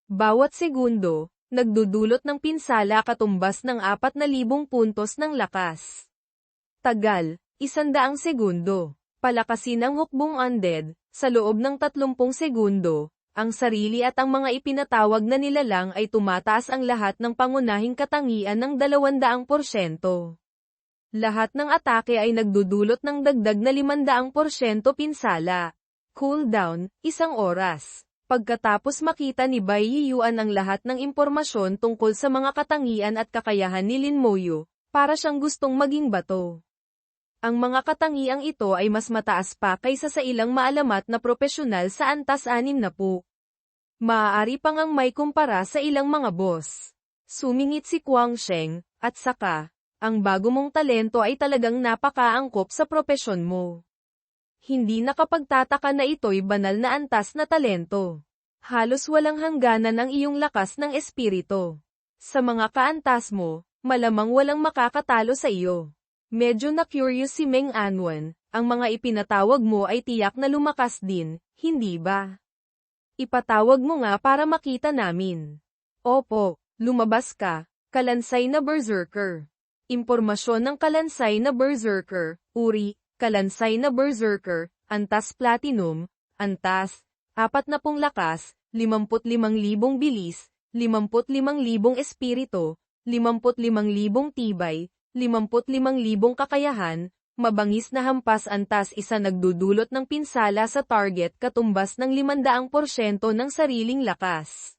Bawat segundo, nagdudulot ng pinsala katumbas ng 4,000 puntos ng lakas. Tagal, 100 segundo. Palakasin ang hukbong undead, sa loob ng 30 segundo, ang sarili at ang mga ipinatawag na nilalang ay tumataas ang lahat ng pangunahing katangian ng 200%. Lahat ng atake ay nagdudulot ng dagdag na 500% pinsala. Cooldown, 1 oras. Pagkatapos makita ni Bai Yiyuan ang lahat ng impormasyon tungkol sa mga katangian at kakayahan ni Lin Moyo, para siyang gustong maging bato. Ang mga katangiang ito ay mas mataas pa kaysa sa ilang maalamat na propesyonal sa antas 60. Maaari pang ang may kumpara sa ilang mga boss. Sumingit si Kwang Sheng, at saka, ang bago mong talento ay talagang napakaangkop sa propesyon mo. Hindi nakapagtataka na ito'y banal na antas na talento. Halos walang hangganan ang iyong lakas ng espiritu. Sa mga kaantas mo, malamang walang makakatalo sa iyo. Medyo na-curious si Meng Anwen, ang mga ipinatawag mo ay tiyak na lumakas din, hindi ba? Ipatawag mo nga para makita namin. Opo, lumabas ka, kalansay na berserker. Impormasyon ng kalansay na berserker, uri, kalansay na berserker, antas platinum, antas, 40 lakas, 55,000 bilis, 55,000 espiritu, 55,000 tibay, 55,000 kakayahan, mabangis na hampas antas isa nagdudulot ng pinsala sa target katumbas ng 500% ng sariling lakas.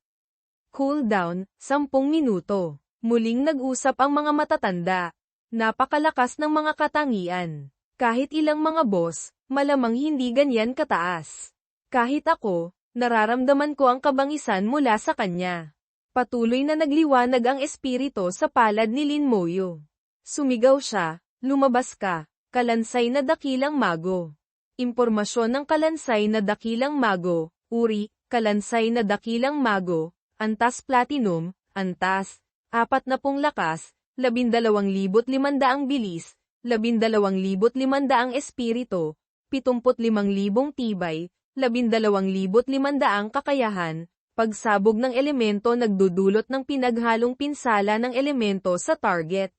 Cooldown, 10 minuto. Muling nag-usap ang mga matatanda. Napakalakas ng mga katangian. Kahit ilang mga boss, malamang hindi ganyan kataas. Kahit ako, nararamdaman ko ang kabangisan mula sa kanya. Patuloy na nagliwanag ang espiritu sa palad ni Lin Moyo. Sumigaw siya, lumabas ka, kalansay na dakilang mago. Impormasyon ng kalansay na dakilang mago, uri, kalansay na dakilang mago, antas platinum, antas, 40 lakas, 12,500 bilis, 12,500 espiritu, 75,000 tibay, 12,500 kakayahan, pagsabog ng elemento nagdudulot ng pinaghalong pinsala ng elemento sa target.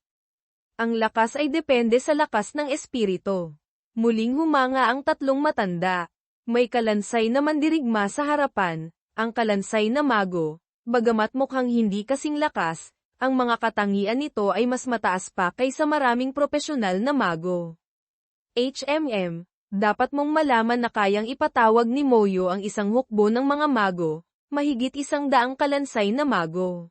Ang lakas ay depende sa lakas ng espiritu. Muling humanga ang tatlong matanda. May kalansay na mandirigma sa harapan, ang kalansay na mago, bagamat mukhang hindi kasing lakas, ang mga katangian nito ay mas mataas pa kaysa maraming propesyonal na mago. Dapat mong malaman na kayang ipatawag ni Moyo ang isang hukbo ng mga mago, mahigit 100 kalansay na mago.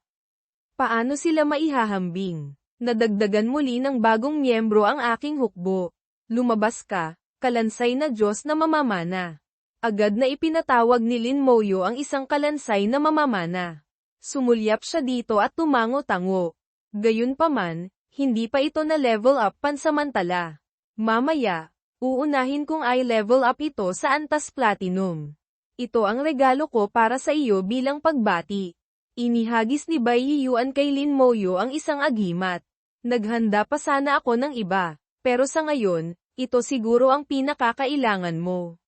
Paano sila maihahambing? Nadagdagan muli ng bagong miyembro ang aking hukbo. Lumabas ka, kalansay na Diyos na mamamana. Agad na ipinatawag ni Lin Moyo ang isang kalansay na mamamana. Sumulyap siya dito at tumango-tango. Gayunpaman, hindi pa ito na level up pansamantala. Mamaya, uunahin kong i-level up ito sa antas platinum. Ito ang regalo ko para sa iyo bilang pagbati. Inihagis ni Bai Yiyuan kay Lin Moyo ang isang agimat. Naghanda pa sana ako ng iba, pero sa ngayon, ito siguro ang pinakakailangan mo.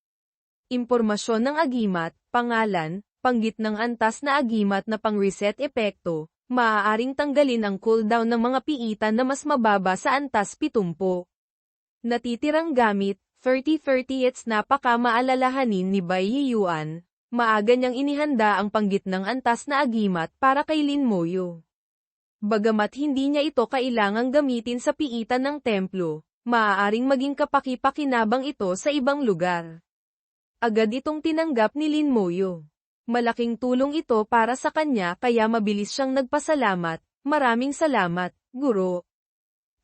Impormasyon ng agimat, pangalan, panggit ng antas na agimat na pang-reset epekto, maaaring tanggalin ang cooldown ng mga piitan na mas mababa sa antas 70. Natitirang gamit, 30-30 napaka-maalalahanin ni Bai Yiyuan, maaga niyang inihanda ang panggit ng antas na agimat para kay Lin Moyo. Bagamat hindi niya ito kailangang gamitin sa piitan ng templo, maaaring maging kapaki-pakinabang ito sa ibang lugar. Agad itong tinanggap ni Lin Moyo. Malaking tulong ito para sa kanya kaya mabilis siyang nagpasalamat, maraming salamat, guro.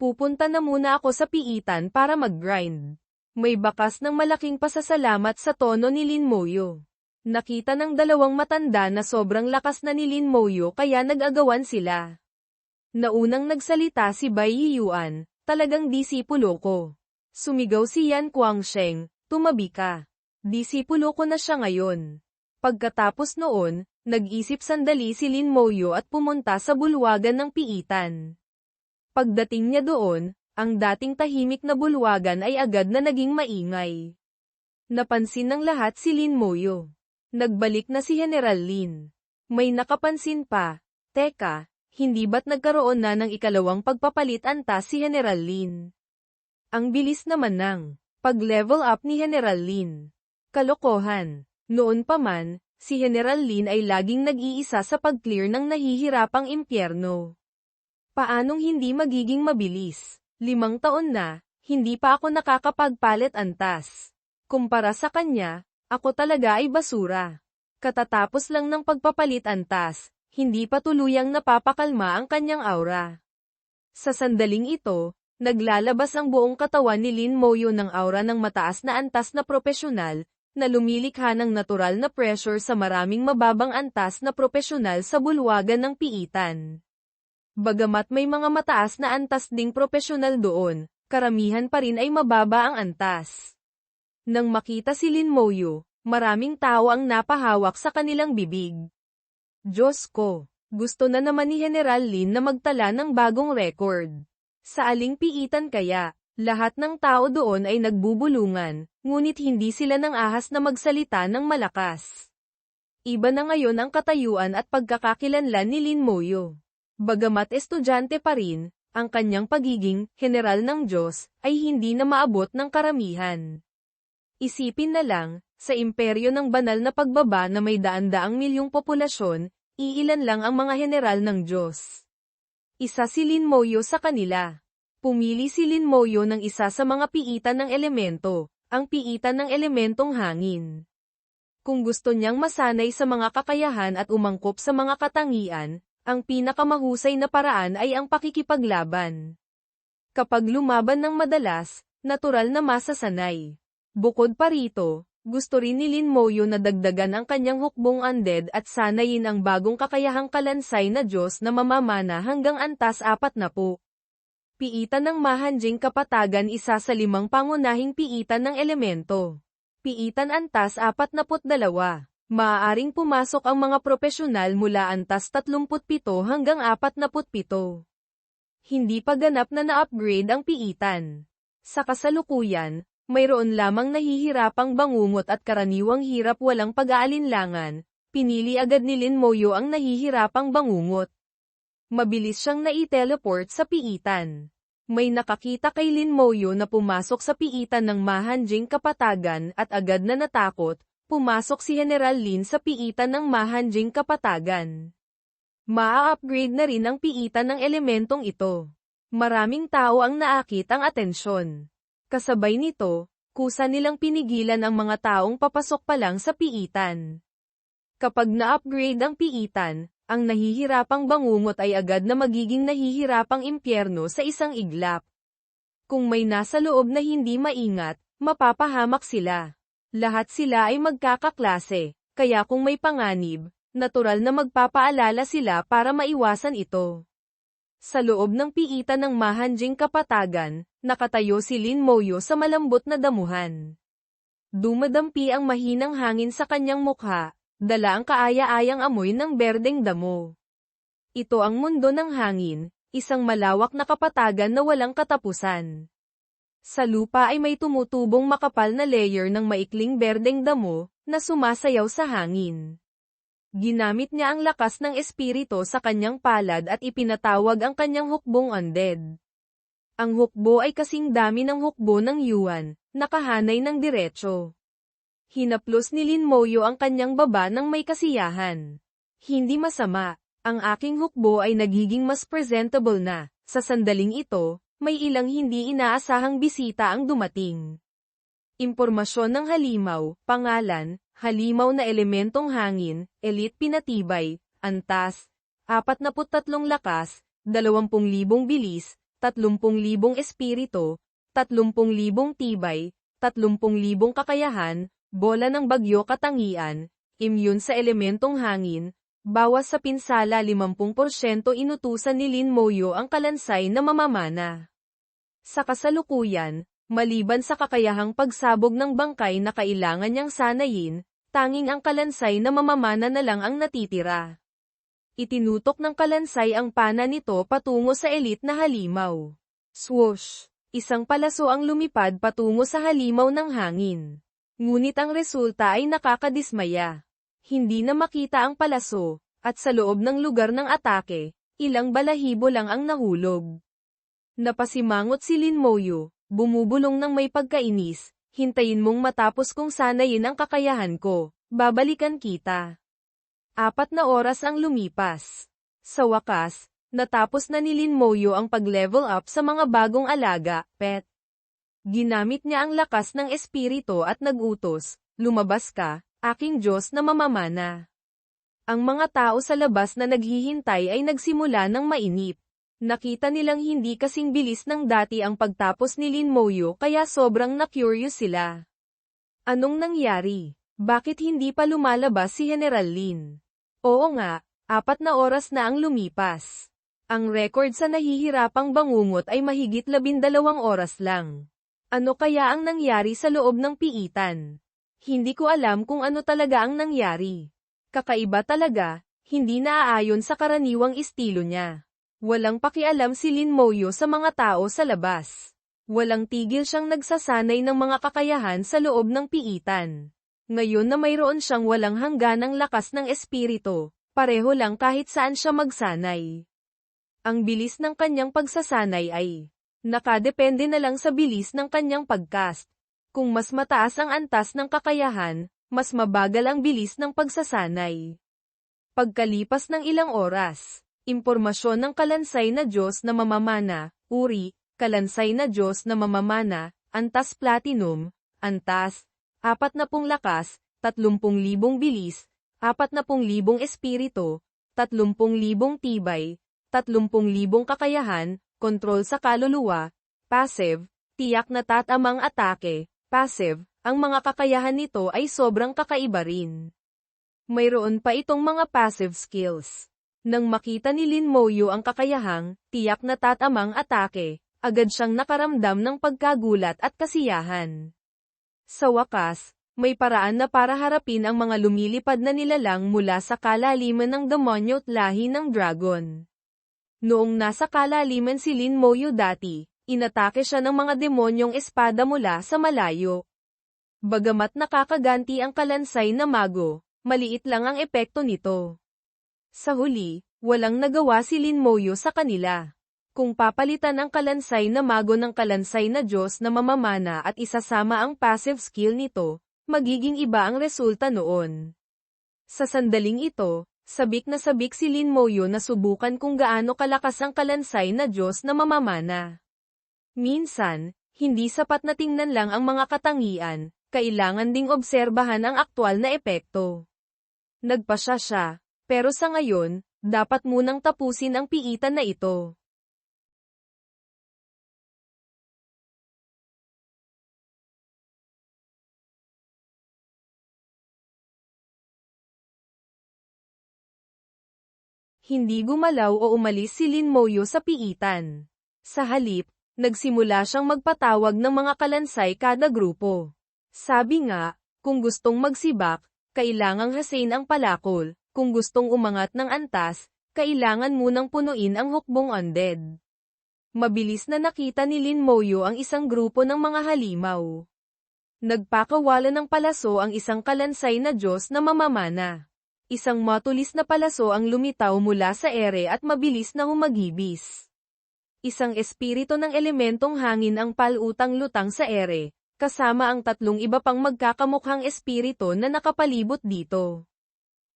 Pupunta na muna ako sa piitan para mag-grind. May bakas ng malaking pasasalamat sa tono ni Lin Moyo. Nakita ng dalawang matanda na sobrang lakas na ni Lin Moyo kaya nag-agawan sila. Naunang nagsalita si Bai Yiyuan, talagang disipulo ko. Sumigaw si Yan Guangsheng, tumabi ka. Disipulo ko na siya ngayon. Pagkatapos noon, nag-isip sandali si Lin Moyo at pumunta sa bulwagan ng piitan. Pagdating niya doon, ang dating tahimik na bulwagan ay agad na naging maingay. Napansin ng lahat si Lin Moyo. Nagbalik na si General Lin. May nakapansin pa, teka, hindi ba't nagkaroon na ng ikalawang pagpapalit antas si General Lin? Ang bilis naman ng pag-level up ni General Lin. Kalokohan. Noon pa man, si General Lin ay laging nag-iisa sa pag-clear ng nahihirapang impyerno. Paanong hindi magiging mabilis? 5 taon na, hindi pa ako nakakapagpalit antas. Kumpara sa kanya, ako talaga ay basura. Katatapos lang ng pagpapalit antas, hindi pa tuluyang napapakalma ang kanyang aura. Sa sandaling ito, Naglalabas ang buong katawan ni Lin Moyo ng aura ng mataas na antas na propesyonal, na lumilikha ng natural na pressure sa maraming mababang antas na propesyonal sa bulwagan ng piitan. Bagamat may mga mataas na antas ding propesyonal doon, karamihan pa rin ay mababa ang antas. Nang makita si Lin Moyo, maraming tao ang napahawak sa kanilang bibig. Diyos ko, gusto na naman ni General Lin na magtala ng bagong record. Sa aling piitan kaya, lahat ng tao doon ay nagbubulungan, ngunit hindi sila nang ahas na magsalita ng malakas. Iba na ngayon ang katayuan at pagkakakilanlan ni Lin Moyo. Bagamat estudyante pa rin, ang kanyang pagiging general ng Diyos ay hindi na maabot ng karamihan. Isipin na lang, sa imperyo ng banal na pagbaba na may daan-daang milyong populasyon, iilan lang ang mga general ng Diyos. Isa si Lin Moyo sa kanila. Pumili si Lin Moyo ng isa sa mga piitan ng elemento, ang piitan ng elementong hangin. Kung gusto niyang masanay sa mga kakayahan at umangkop sa mga katangian, ang pinakamahusay na paraan ay ang pakikipaglaban. Kapag lumaban ng madalas, natural na masasanay. Bukod pa rito, gusto rin ni Lin Moyo na dagdagan ang kanyang hukbong undead at sanayin ang bagong kakayahang kalansay na Diyos na mamamana hanggang antas 40. Piitan ng Mahanjing Kapatagan, isa sa 5 pangunahing piitan ng elemento. Piitan antas 42. Maaaring pumasok ang mga propesyonal mula antas 37 hanggang 47. Hindi pa ganap na na-upgrade ang piitan. Sa kasalukuyan, mayroon lamang nahihirapang bangungot at karaniwang hirap walang pag-aalinlangan, pinili agad ni Lin Moyo ang nahihirapang bangungot. Mabilis siyang nai-teleport sa piitan. May nakakita kay Lin Moyo na pumasok sa piitan ng Mahanjing Kapatagan at agad na natakot, pumasok si General Lin sa piitan ng Mahanjing Kapatagan. Maa-upgrade na rin ang piitan ng elementong ito. Maraming tao ang naakit ang atensyon. Kasabay nito, kusa nilang pinigilan ang mga taong papasok pa lang sa piitan. Kapag na-upgrade ang piitan, ang nahihirapang bangungot ay agad na magiging nahihirapang impyerno sa isang iglap. Kung may nasa loob na hindi maingat, mapapahamak sila. Lahat sila ay magkakaklase, kaya kung may panganib, natural na magpapaalala sila para maiwasan ito. Sa loob ng piitan ng Mahanjing Kapatagan, nakatayo si Lin Moyo sa malambot na damuhan. Dumadampi ang mahinang hangin sa kanyang mukha, dala ang kaaya-ayang amoy ng berdeng damo. Ito ang mundo ng hangin, isang malawak na kapatagan na walang katapusan. Sa lupa ay may tumutubong makapal na layer ng maikling berdeng damo, na sumasayaw sa hangin. Ginamit niya ang lakas ng espiritu sa kanyang palad at ipinatawag ang kanyang hukbong undead. Ang hukbo ay kasing dami ng hukbo ng Yuan, nakahanay ng diretso. Hinaplos ni Lin Moyo ang kanyang baba ng may kasiyahan. Hindi masama, ang aking hukbo ay nagiging mas presentable na. Sa sandaling ito, may ilang hindi inaasahang bisita ang dumating. Impormasyon ng halimaw, pangalan, halimaw na elementong hangin, elite pinatibay, antas, 43 lakas, 20,000 bilis, 30,000 espiritu, 30,000 tibay, 30,000 kakayahan, bola ng bagyo katangian, immune sa elementong hangin, bawas sa pinsala 50% inutusan ni Lin Moyo ang kalansay na mamamana. Sa kasalukuyan, maliban sa kakayahang pagsabog ng bangkay na kailangan niyang sanayin, tanging ang kalansay na mamamana na lang ang natitira. Itinutok ng kalansay ang pana nito patungo sa elite na halimaw. Swoosh! Isang palaso ang lumipad patungo sa halimaw ng hangin. Ngunit ang resulta ay nakakadismaya. Hindi na makita ang palaso, at sa loob ng lugar ng atake, ilang balahibo lang ang nahulog. Napasimangot si Lin Moyo, bumubulong ng may pagkainis, hintayin mong matapos kung sanayin ang kakayahan ko, babalikan kita. 4 na oras ang lumipas. Sa wakas, natapos na ni Lin Moyo ang pag-level up sa mga bagong alaga, pet. Ginamit niya ang lakas ng espiritu at nag-utos, lumabas ka, aking Diyos na mamamana. Ang mga tao sa labas na naghihintay ay nagsimula ng mainip. Nakita nilang hindi kasing bilis ng dati ang pagtapos ni Lin Moyo kaya sobrang na-curious sila. Anong nangyari? Bakit hindi pa lumalabas si General Lin? Oo nga, 4 na oras na ang lumipas. Ang record sa nahihirapang bangungot ay mahigit 12 oras lang. Ano kaya ang nangyari sa loob ng piitan? Hindi ko alam kung ano talaga ang nangyari. Kakaiba talaga, hindi naaayon sa karaniwang estilo niya. Walang pakialam si Lin Moyo sa mga tao sa labas. Walang tigil siyang nagsasanay ng mga kakayahan sa loob ng piitan. Ngayon na mayroon siyang walang hangganang lakas ng espiritu, pareho lang kahit saan siya magsanay. Ang bilis ng kanyang pagsasanay ay nakadepende na lang sa bilis ng kanyang pagcast. Kung mas mataas ang antas ng kakayahan, mas mabagal ang bilis ng pagsasanay. Pagkalipas ng ilang oras, impormasyon ng kalansay na Diyos na mamamana, uri, kalansay na Diyos na mamamana, antas platinum, antas, 40 lakas, 30,000 bilis, 40,000 espiritu, 30,000 tibay, 30,000 kakayahan, kontrol sa kaluluwa, passive, tiyak na tatamang atake, passive, ang mga kakayahan nito ay sobrang kakaiba rin. Mayroon pa itong mga passive skills. Nang makita ni Lin Moyo ang kakayahang, tiyak na tatamang atake, agad siyang nakaramdam ng pagkagulat at kasiyahan. Sa wakas, may paraan na para harapin ang mga lumilipad na nilalang mula sa kalaliman ng demonyo at lahi ng dragon. Noong nasa kalaliman si Lin Moyo dati, inatake siya ng mga demonyong espada mula sa malayo. Bagamat nakakaganti ang kalansay na mago, maliit lang ang epekto nito. Sa huli, walang nagawa si Lin Moyo sa kanila. Kung papalitan ang kalansay na mago ng kalansay na Diyos na mamamana at isasama ang passive skill nito, magiging iba ang resulta noon. Sa sandaling ito, sabik na sabik si Lin Moyo na subukan kung gaano kalakas ang kalansay na Diyos na mamamana. Minsan, hindi sapat na tingnan lang ang mga katangian, kailangan ding obserbahan ang aktwal na epekto. Nagpasya siya, pero sa ngayon, dapat munang tapusin ang piitan na ito. Hindi gumalaw o umalis si Lin Moyo sa piitan. Sa halip, nagsimula siyang magpatawag ng mga kalansay kada grupo. Sabi nga, kung gustong magsibak, kailangang hasain ang palakol, kung gustong umangat ng antas, kailangan munang punuin ang hukbong undead. Mabilis na nakita ni Lin Moyo ang isang grupo ng mga halimaw. Nagpakawala ng palaso ang isang kalansay na Diyos na mamamana. Isang matulis na palaso ang lumitaw mula sa ere at mabilis na humagibis. Isang espiritu ng elementong hangin ang palutang-lutang sa ere, kasama ang 3 iba pang magkakamukhang espiritu na nakapalibot dito.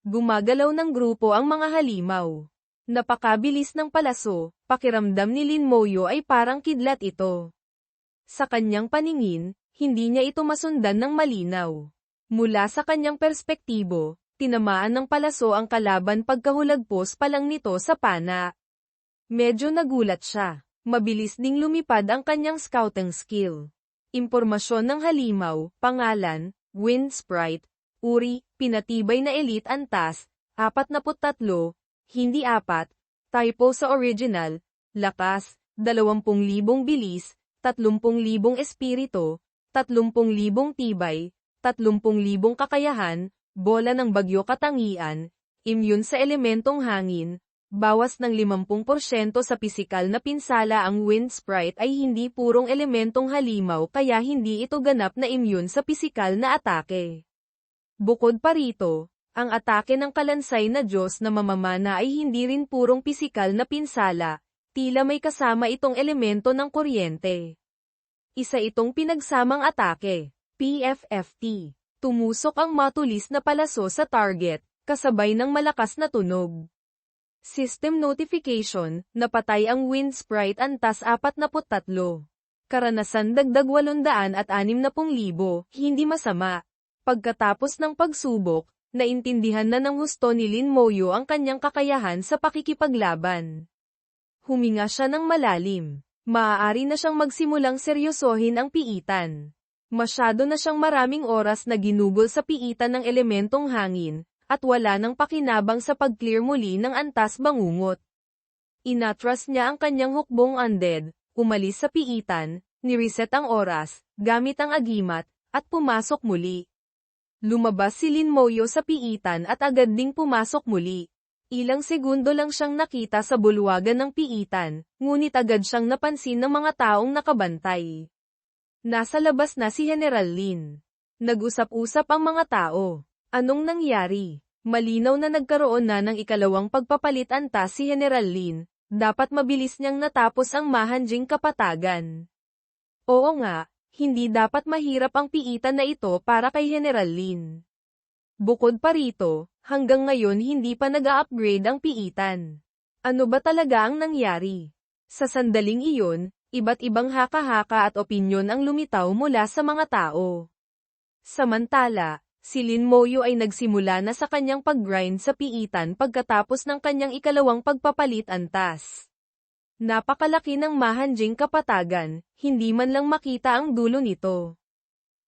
Gumagalaw ng grupo ang mga halimaw. Napakabilis ng palaso, pakiramdam ni Lin Moyo ay parang kidlat ito. Sa kanyang paningin, hindi niya ito masundan ng malinaw. Mula sa kanyang perspektibo, tinamaan ng palaso ang kalaban pagkahulagpos pa lang nito sa pana. Medyo nagulat siya. Mabilis ding lumipad ang kanyang scouting skill. Impormasyon ng halimaw, pangalan, Wind Sprite, uri, pinatibay na elite antas, 43, hindi 4, typo sa original, lakas, 20,000 bilis, 30,000 espiritu, 30,000 tibay, 30,000 kakayahan, bola ng bagyo katangian, immune sa elementong hangin, bawas ng 50% sa pisikal na pinsala. Ang Wind Sprite ay hindi purong elementong halimaw kaya hindi ito ganap na immune sa pisikal na atake. Bukod pa rito, ang atake ng kalansay na Diyos na mamamana ay hindi rin purong pisikal na pinsala, tila may kasama itong elemento ng kuryente. Isa itong pinagsamang atake, PFFT. Tumusok ang matulis na palaso sa target, kasabay ng malakas na tunog. System notification, napatay ang Wind Sprite antas 43. Karanasan dagdag 860,000, hindi masama. Pagkatapos ng pagsubok, naintindihan na ng husto ni Lin Moyo ang kanyang kakayahan sa pakikipaglaban. Huminga siya ng malalim. Maaari na siyang magsimulang seryosohin ang piitan. Masyado na siyang maraming oras na ginugol sa piitan ng elementong hangin, at wala nang pakinabang sa pag-clear muli ng antas bangungot. Inatras niya ang kanyang hukbong undead, umalis sa piitan, nireset ang oras, gamit ang agimat, at pumasok muli. Lumabas si Lin Moyo sa piitan at agad ding pumasok muli. Ilang segundo lang siyang nakita sa bulwagan ng piitan, ngunit agad siyang napansin ng mga taong nakabantay. Nasa labas na si General Lin. Nag-usap-usap ang mga tao. Anong nangyari? Malinaw na nagkaroon na ng ikalawang pagpapalit antas si General Lin. Dapat mabilis niyang natapos ang mahanjing kapatagan. Oo nga, hindi dapat mahirap ang piitan na ito para kay General Lin. Bukod pa rito, hanggang ngayon hindi pa nag-a-upgrade ang piitan. Ano ba talaga ang nangyari? Sa sandaling iyon, iba't ibang haka-haka at opinyon ang lumitaw mula sa mga tao. Samantala, si Lin Moyo ay nagsimula na sa kanyang pag-grind sa piitan pagkatapos ng kanyang ikalawang pagpapalit antas. Napakalaki ng mahanjing kapatagan, hindi man lang makita ang dulo nito.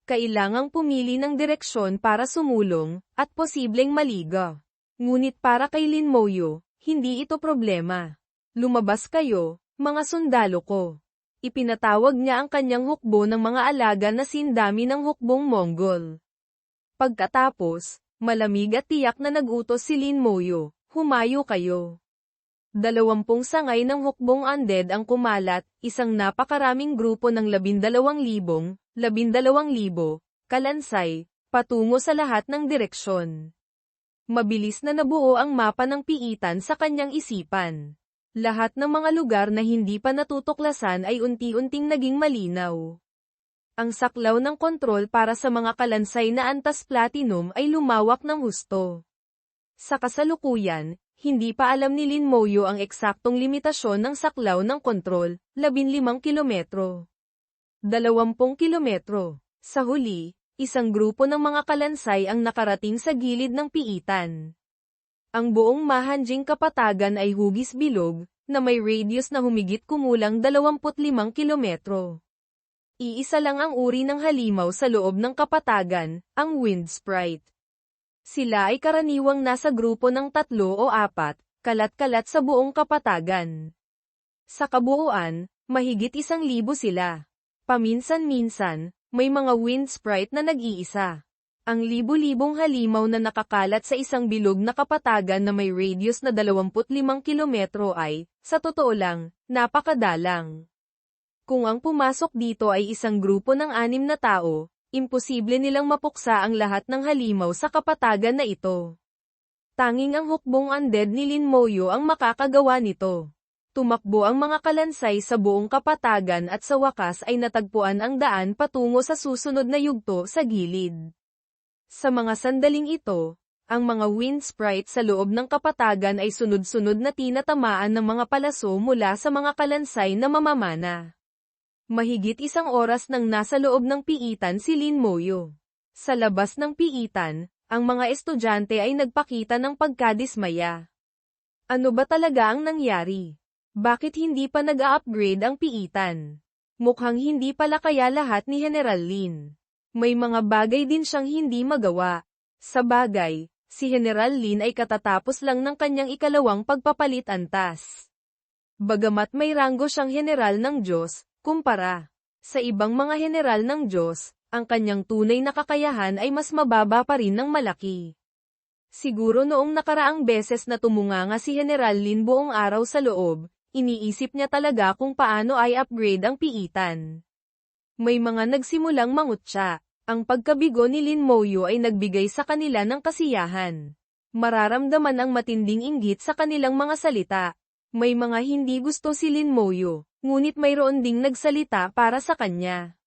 Kailangang pumili ng direksyon para sumulong, at posibleng maliga. Ngunit para kay Lin Moyo, hindi ito problema. Lumabas kayo, mga sundalo ko. Ipinatawag niya ang kanyang hukbo ng mga alaga na sindami ng hukbong Mongol. Pagkatapos, malamig at tiyak na nag-utos si Lin Moyo, humayo kayo. 20 sangay ng hukbong undead ang kumalat, isang napakaraming grupo ng 12,000, kalansay, patungo sa lahat ng direksyon. Mabilis na nabuo ang mapa ng piitan sa kanyang isipan. Lahat ng mga lugar na hindi pa natutuklasan ay unti-unting naging malinaw. Ang saklaw ng kontrol para sa mga kalansay na antas platinum ay lumawak ng husto. Sa kasalukuyan, hindi pa alam ni Lin Moyo ang eksaktong limitasyon ng saklaw ng kontrol, 15 kilometro. 20 kilometro. Sa huli, isang grupo ng mga kalansay ang nakarating sa gilid ng piitan. Ang buong mahanjing kapatagan ay hugis bilog, na may radius na humigit kumulang 25 kilometro. Iisa lang ang uri ng halimaw sa loob ng kapatagan, ang wind sprite. Sila ay karaniwang nasa grupo ng 3 o 4, kalat-kalat sa buong kapatagan. Sa kabuuan, mahigit 1,000 sila. Paminsan-minsan, may mga wind sprite na nag-iisa. Ang libu-libong halimaw na nakakalat sa isang bilog na kapatagan na may radius na 25 kilometro ay, sa totoo lang, napakadalang. Kung ang pumasok dito ay isang grupo ng 6 na tao, imposible nilang mapuksa ang lahat ng halimaw sa kapatagan na ito. Tanging ang hukbong undead ni Lin Moyo ang makakagawa nito. Tumakbo ang mga kalansay sa buong kapatagan at sa wakas ay natagpuan ang daan patungo sa susunod na yugto sa gilid. Sa mga sandaling ito, ang mga wind sprite sa loob ng kapatagan ay sunod-sunod na tinatamaan ng mga palaso mula sa mga kalansay na mamamana. Mahigit 1 oras nang nasa loob ng piitan si Lin Moyo. Sa labas ng piitan, ang mga estudyante ay nagpakita ng pagkadismaya. Ano ba talaga ang nangyari? Bakit hindi pa nag-a-upgrade ang piitan? Mukhang hindi pala kaya lahat ni General Lin. May mga bagay din siyang hindi magawa. Sa bagay, si General Lin ay katatapos lang ng kanyang ikalawang pagpapalit antas. Bagamat may ranggo siyang General ng Diyos, kumpara sa ibang mga General ng Diyos, ang kanyang tunay na kakayahan ay mas mababa pa rin ng malaki. Siguro noong nakaraang beses na tumunganga si General Lin buong araw sa loob, iniisip niya talaga kung paano ay upgrade ang piitan. May mga nagsimulang mangutya. Ang pagkabigo ni Lin Moyo ay nagbigay sa kanila ng kasiyahan. Mararamdaman ang matinding inggit sa kanilang mga salita. May mga hindi gusto si Lin Moyo, ngunit mayroon ding nagsalita para sa kanya.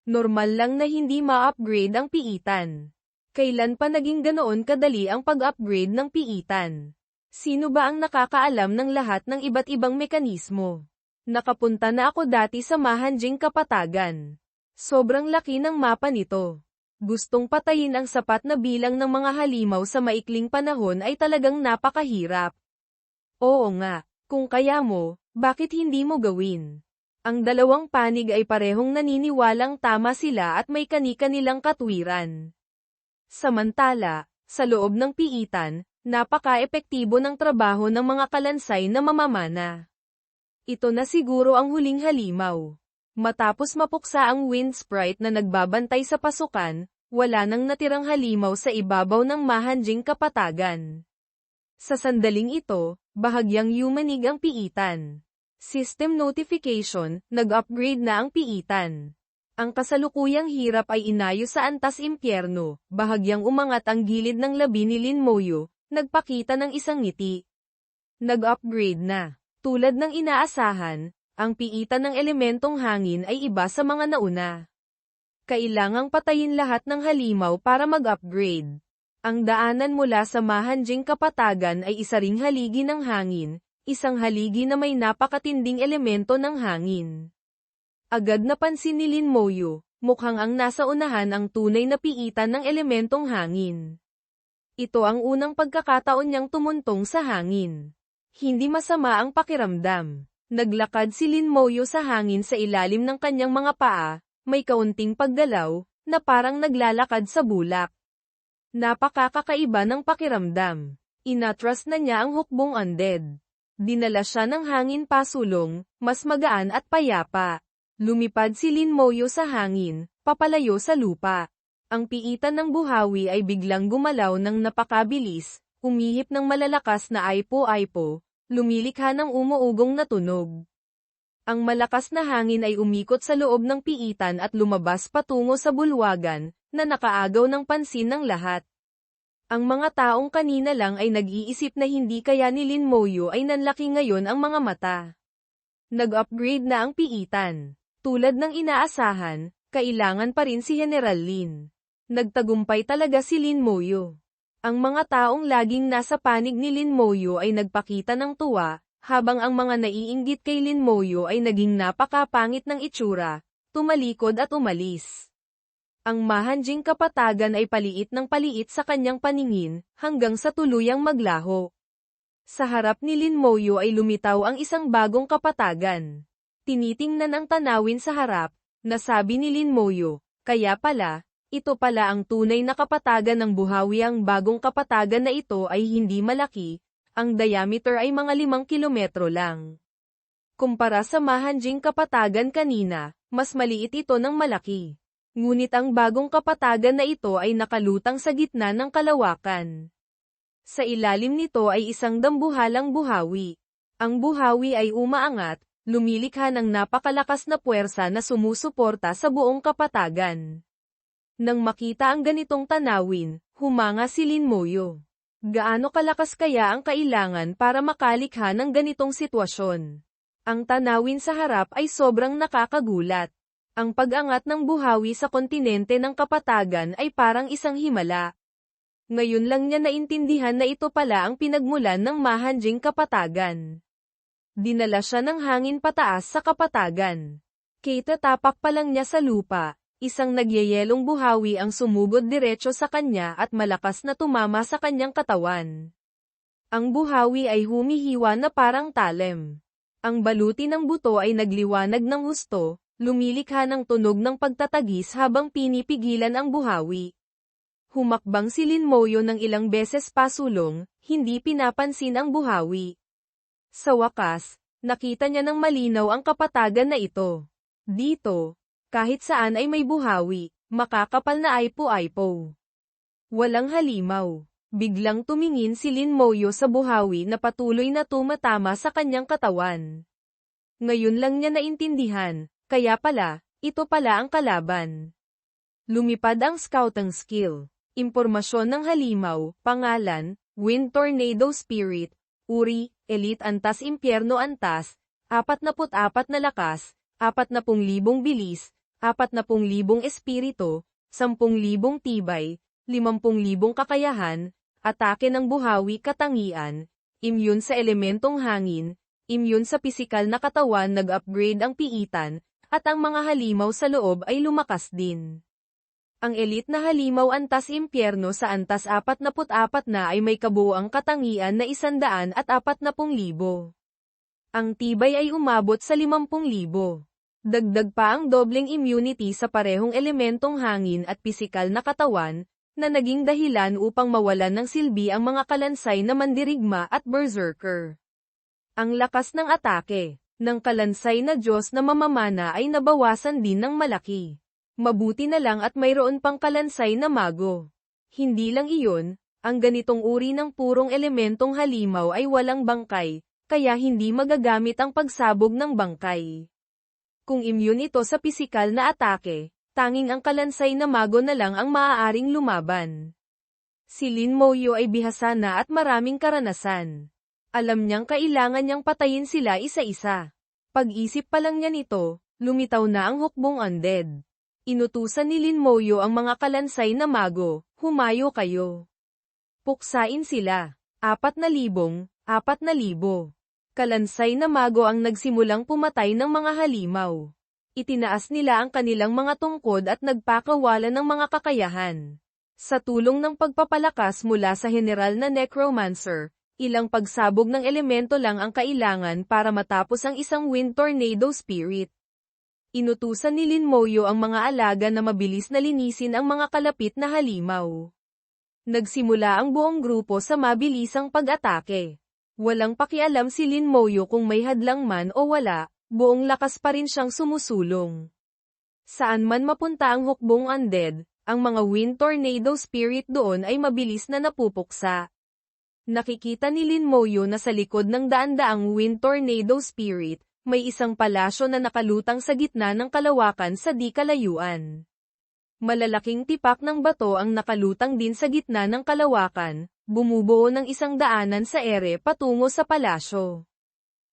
Normal lang na hindi ma-upgrade ang piitan. Kailan pa naging ganoon kadali ang pag-upgrade ng piitan? Sino ba ang nakakaalam ng lahat ng iba't ibang mekanismo? Nakapunta na ako dati sa mahanjing kapatagan. Sobrang laki ng mapa nito. Gustong patayin ang sapat na bilang ng mga halimaw sa maikling panahon ay talagang napakahirap. Oo nga, Kung kaya mo, bakit hindi mo gawin? Ang dalawang panig ay parehong naniniwalang tama sila at may kani-kanilang katwiran. Samantala, sa loob ng piitan, napaka-epektibo ng trabaho ng mga kalansay na mamamana. Ito na siguro ang huling halimaw. Matapos mapuksa ang wind sprite na nagbabantay sa pasukan, wala nang natirang halimaw sa ibabaw ng mahanjing kapatagan. Sa sandaling ito, bahagyang yumanig ang piitan. System notification, nag-upgrade na ang piitan. Ang kasalukuyang hirap ay inayos sa antas impyerno, bahagyang umangat ang gilid ng labi ni Lin Moyo, nagpakita ng isang ngiti. Nag-upgrade na. Tulad ng inaasahan, ang piitan ng elementong hangin ay iba sa mga nauna. Kailangang patayin lahat ng halimaw para mag-upgrade. Ang daanan mula sa mahanjing kapatagan ay isa ring haligi ng hangin, isang haligi na may napakatinding elemento ng hangin. Agad napansin ni Lin Moyo, mukhang ang nasa unahan ang tunay na piitan ng elementong hangin. Ito ang unang pagkakataon niyang tumuntong sa hangin. Hindi masama ang pakiramdam. Naglakad si Lin Moyo sa hangin sa ilalim ng kanyang mga paa, may kaunting paggalaw, na parang naglalakad sa bulak. Napakakakaiba ng pakiramdam. Inatras na niya ang hukbong undead. Dinala siya ng hangin pasulong, mas magaan at payapa. Lumipad si Lin Moyo sa hangin, papalayo sa lupa. Ang piitan ng buhawi ay biglang gumalaw ng napakabilis, umihip ng malalakas na aipo-aipo, lumilikha ng umuugong na tunog. Ang malakas na hangin ay umikot sa loob ng piitan at lumabas patungo sa bulwagan, na nakaagaw ng pansin ng lahat. Ang mga taong kanina lang ay nag-iisip na hindi kaya ni Lin Moyo ay nanlaki ngayon ang mga mata. Nag-upgrade na ang piitan. Tulad ng inaasahan, kailangan pa rin si General Lin. Nagtagumpay talaga si Lin Moyo. Ang mga taong laging nasa panig ni Lin Moyo ay nagpakita ng tuwa, habang ang mga naiinggit kay Lin Moyo ay naging napakapangit ng itsura, tumalikod at umalis. Ang mahanjing kapatagan ay paliit ng paliit sa kanyang paningin, hanggang sa tuluyang maglaho. Sa harap ni Lin Moyo ay lumitaw ang isang bagong kapatagan. Tinitingnan ang tanawin sa harap, nasabi ni Lin Moyo, kaya pala, ito pala ang tunay na kapatagan ng buhawi. Ang bagong kapatagan na ito ay hindi malaki, ang diameter ay mga 5 kilometro lang. Kumpara sa mahanjing kapatagan kanina, mas maliit ito ng malaki. Ngunit ang bagong kapatagan na ito ay nakalutang sa gitna ng kalawakan. Sa ilalim nito ay isang dambuhalang buhawi. Ang buhawi ay umaangat, lumilikha ng napakalakas na puwersa na sumusuporta sa buong kapatagan. Nang makita ang ganitong tanawin, humanga si Lin Moyo. Gaano kalakas kaya ang kailangan para makalikha ng ganitong sitwasyon? Ang tanawin sa harap ay sobrang nakakagulat. Ang pag-angat ng buhawi sa kontinente ng kapatagan ay parang isang himala. Ngayon lang niya naintindihan na ito pala ang pinagmulan ng mahanjing kapatagan. Dinala siya ng hangin pataas sa kapatagan. Kitatapak pa lang niya sa lupa, isang nagyayelong buhawi ang sumugod diretso sa kanya at malakas na tumama sa kanyang katawan. Ang buhawi ay humihiwa na parang talem. Ang baluti ng buto ay nagliwanag ng husto, lumilikha ng tunog ng pagtatagis habang pinipigilan ang buhawi. Humakbang si Lin Moyo ng ilang beses pasulong, hindi pinapansin ang buhawi. Sa wakas, nakita niya ng malinaw ang kapatagan na ito. Dito, kahit saan ay may buhawi, makakapal na aipo-aipo. Walang halimaw. Biglang tumingin si Lin Moyo sa buhawi na patuloy na tumatama sa kanyang katawan. Ngayon lang niya naintindihan, kaya pala, ito pala ang kalaban. Lumipad ang scouting skill. Impormasyon ng halimaw, pangalan, Wind Tornado Spirit, Uri, Elite Antas Impyerno Antas, 44 na lakas, 40,000 bilis, 40,000 espiritu, 10,000 tibay, 50,000 kakayahan, atake ng buhawi katangian, immune sa elementong hangin, immune sa pisikal na katawan. Nag-upgrade ang piitan, at ang mga halimaw sa loob ay lumakas din. Ang elite na halimaw antas impyerno sa antas 44 na ay may kabuuang katangian na 140,000. Ang tibay ay umabot sa 50,000. Dagdag pa ang dobleng immunity sa parehong elementong hangin at pisikal na katawan, na naging dahilan upang mawalan ng silbi ang mga kalansay na mandirigma at berserker. Ang lakas ng atake ng kalansay na Diyos na mamamana ay nabawasan din ng malaki. Mabuti na lang at mayroon pang kalansay na mago. Hindi lang iyon, ang ganitong uri ng purong elementong halimaw ay walang bangkay, kaya hindi magagamit ang pagsabog ng bangkay. Kung immune ito sa pisikal na atake, tanging ang kalansay na mago na lang ang maaaring lumaban. Si Lin Moyo ay bihasa na at maraming karanasan. Alam niyang kailangan niyang patayin sila isa-isa. Pag-isip pa lang niya nito, lumitaw na ang hukbong undead. Inutusan ni Lin Moyo ang mga kalansay na mago, humayo kayo. Puksain sila. 4,000, 4,000. Kalansay na mago ang nagsimulang pumatay ng mga halimaw. Itinaas nila ang kanilang mga tungkod at nagpakawala ng mga kakayahan. Sa tulong ng pagpapalakas mula sa general na necromancer, ilang pagsabog ng elemento lang ang kailangan para matapos ang isang wind tornado spirit. Inutusan ni Lin Moyo ang mga alaga na mabilis na linisin ang mga kalapit na halimaw. Nagsimula ang buong grupo sa mabilisang pag-atake. Walang pakialam si Lin Moyo kung may hadlang man o wala, buong lakas pa rin siyang sumusulong. Saan man mapunta ang hukbong undead, ang mga wind tornado spirit doon ay mabilis na napupuksa. Nakikita ni Lin Moyo na sa likod ng daan-daang wind tornado spirit, may isang palasyo na nakalutang sa gitna ng kalawakan sa di kalayuan. Malalaking tipak ng bato ang nakalutang din sa gitna ng kalawakan, bumubuo ng isang daanan sa ere patungo sa palasyo.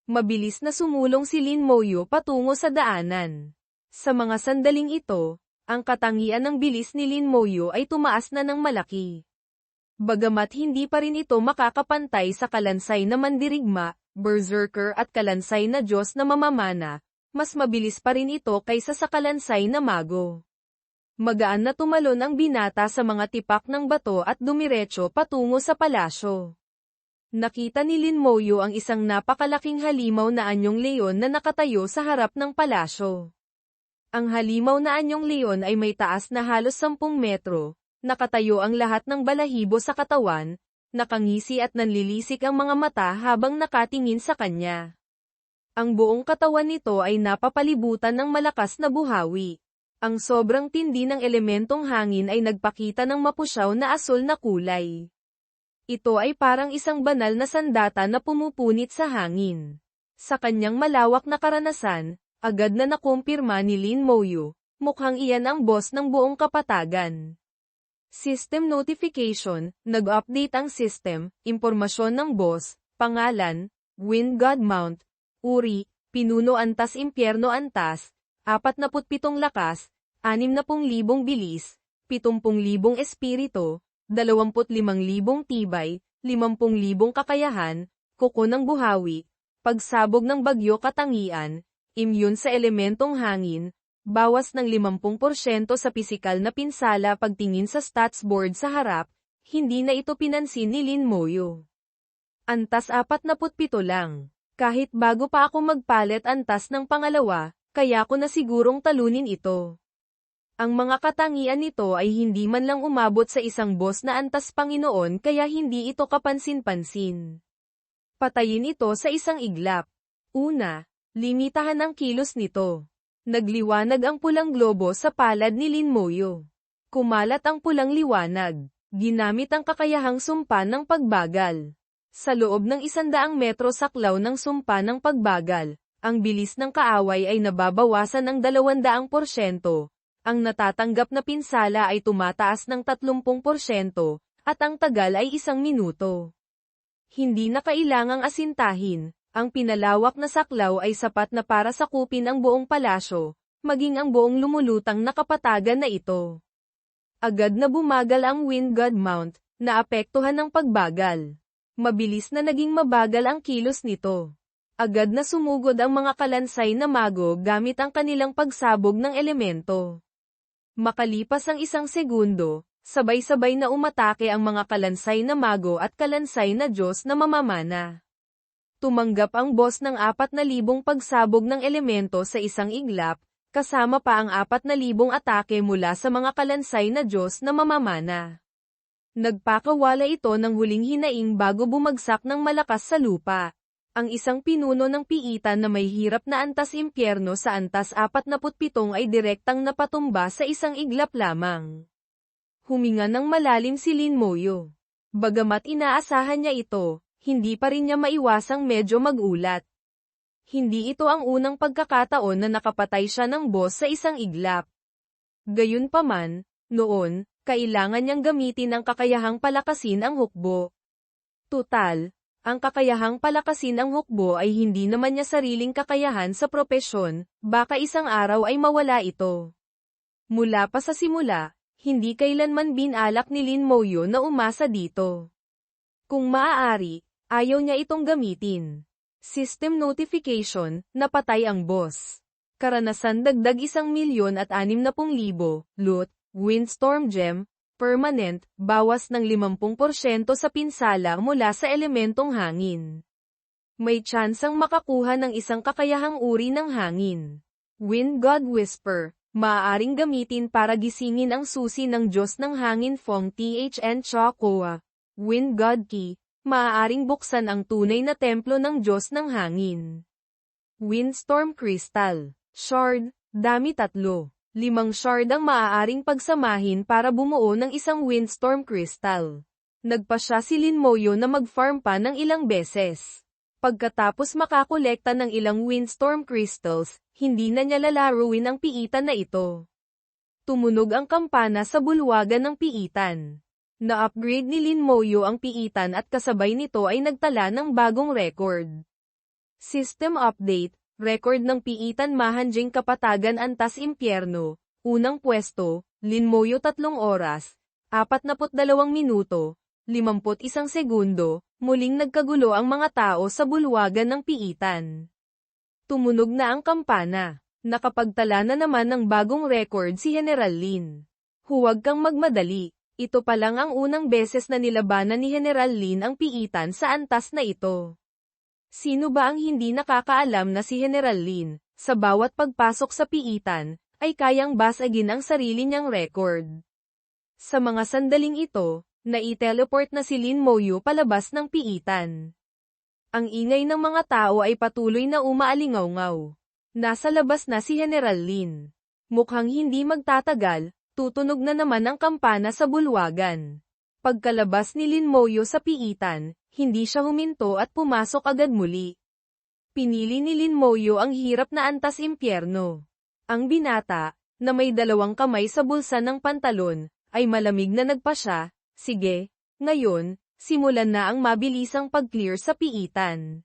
Mabilis na sumulong si Lin Moyo patungo sa daanan. Sa mga sandaling ito, ang katangian ng bilis ni Lin Moyo ay tumaas na ng malaki. Bagamat hindi pa rin ito makakapantay sa kalansay na mandirigma, berserker at kalansay na Diyos na mamamana, mas mabilis pa rin ito kaysa sa kalansay na mago. Magaan na tumalon ang binata sa mga tipak ng bato at dumiretso patungo sa palasyo. Nakita ni Lin Moyo ang isang napakalaking halimaw na anyong leon na nakatayo sa harap ng palasyo. Ang halimaw na anyong leon ay may taas na halos 10 metro, nakatayo ang lahat ng balahibo sa katawan, nakangisi at nanlilisik ang mga mata habang nakatingin sa kanya. Ang buong katawan nito ay napapalibutan ng malakas na buhawi. Ang sobrang tindi ng elementong hangin ay nagpakita ng mapusyaw na asul na kulay. Ito ay parang isang banal na sandata na pumupunit sa hangin. Sa kanyang malawak na karanasan, agad na nakumpirma ni Lin Moyo, mukhang iyan ang boss ng buong kapatagan. System notification, nag-update ang system, impormasyon ng boss, pangalan, Wind God Mount, uri, pinuno antas impyerno antas, 47 lakas, 60,000 bilis, 70,000 espiritu, 25,000 tibay, 50,000 kakayahan, kuko ng buhawi, pagsabog ng bagyo katangian, immune sa elementong hangin, bawas ng 50% sa pisikal na pinsala pagtingin sa stats board sa harap, hindi na ito pinansin ni Lin Moyo. Antas 47 lang. Kahit bago pa ako magpalit antas ng pangalawa, kaya ko na sigurong talunin ito. Ang mga katangian nito ay hindi man lang umabot sa isang boss na antas Panginoon kaya hindi ito kapansin-pansin. Patayin ito sa isang iglap. Una, limitahan ang kilos nito. Nagliwanag ang pulang globo sa palad ni Lin Moyo. Kumalat ang pulang liwanag. Ginamit ang kakayahang sumpa ng pagbagal. Sa loob ng 100 metro saklaw ng sumpa ng pagbagal, ang bilis ng kaaway ay nababawasan ng 200%. Ang natatanggap na pinsala ay tumataas ng 30%, at ang tagal ay 1 minuto. Hindi na kailangang asintahin. Ang pinalawak na saklaw ay sapat na para sakupin ang buong palasyo, maging ang buong lumulutang na kapatagan na ito. Agad na bumagal ang Wind God Mount, naapektuhan ng pagbagal. Mabilis na naging mabagal ang kilos nito. Agad na sumugod ang mga kalansay na mago gamit ang kanilang pagsabog ng elemento. Makalipas ang 1 segundo, sabay-sabay na umatake ang mga kalansay na mago at kalansay na Diyos na mamamana. Tumanggap ang boss ng 4,000 pagsabog ng elemento sa isang iglap, kasama pa ang 4,000 atake mula sa mga kalansay na Diyos na mamamana. Nagpakawala ito ng huling hinaing bago bumagsak ng malakas sa lupa. Ang isang pinuno ng piitan na may hirap na antas impyerno sa antas 47 ay direktang napatumba sa isang iglap lamang. Huminga ng malalim si Lin Moyo. Bagamat inaasahan niya ito, hindi pa rin niya maiwasang medyo magulat. Hindi ito ang unang pagkakataon na nakapatay siya ng boss sa isang iglap. Gayunpaman, noon, kailangan niyang gamitin ang kakayahang palakasin ang hukbo. Tutal, ang kakayahang palakasin ang hukbo ay hindi naman niya sariling kakayahan sa propesyon, baka isang araw ay mawala ito. Mula pa sa simula, hindi kailanman binalak ni Lin Moyo na umasa dito. Kung maaari, ayaw niya itong gamitin. System notification, napatay ang boss. Karanasan dagdag 1,060,000, loot, windstorm gem, permanent, bawas ng 50% sa pinsala mula sa elementong hangin. May tsansang makakuha ng isang kakayahang uri ng hangin. Wind God Whisper, maaaring gamitin para gisingin ang susi ng Diyos ng Hangin Fong Thn Chakoa. Wind God Key, maaaring buksan ang tunay na templo ng Diyos ng Hangin. Windstorm Crystal, Shard, dami 3. 5 shard ang maaaring pagsamahin para bumuo ng isang windstorm crystal. Nagpa siya si Lin Moyo na mag-farm pa ng ilang beses. Pagkatapos makakolekta ng ilang windstorm crystals, hindi na niya lalaruin ang piitan na ito. Tumunog ang kampana sa bulwagan ng piitan. Na-upgrade ni Lin Moyo ang piitan at kasabay nito ay nagtala ng bagong record. System Update, record ng piitan Mahanjing Kapatagan Antas Impyerno, unang pwesto, Lin Moyo 3 oras, 42 minuto, 51 segundo, muling nagkagulo ang mga tao sa bulwagan ng piitan. Tumunog na ang kampana. Nakapagtala na naman ng bagong record si General Lin. Huwag kang magmadali. Ito pa lang ang unang beses na nilabanan ni General Lin ang piitan sa antas na ito. Sino ba ang hindi nakakaalam na si General Lin, sa bawat pagpasok sa piitan, ay kayang basagin ang sarili niyang record? Sa mga sandaling ito, nai-teleport na si Lin Moyo palabas ng piitan. Ang ingay ng mga tao ay patuloy na umaalingaw-ngaw. Nasa labas na si General Lin. Mukhang hindi magtatagal, tutunog na naman ang kampana sa bulwagan. Pagkalabas ni Lin Moyo sa piitan, hindi siya huminto at pumasok agad muli. Pinili ni Lin Moyo ang hirap na antas impyerno. Ang binata, na may 2 kamay sa bulsa ng pantalon, ay malamig na nagpa siya, sige, ngayon, simulan na ang mabilisang pag-clear sa piitan.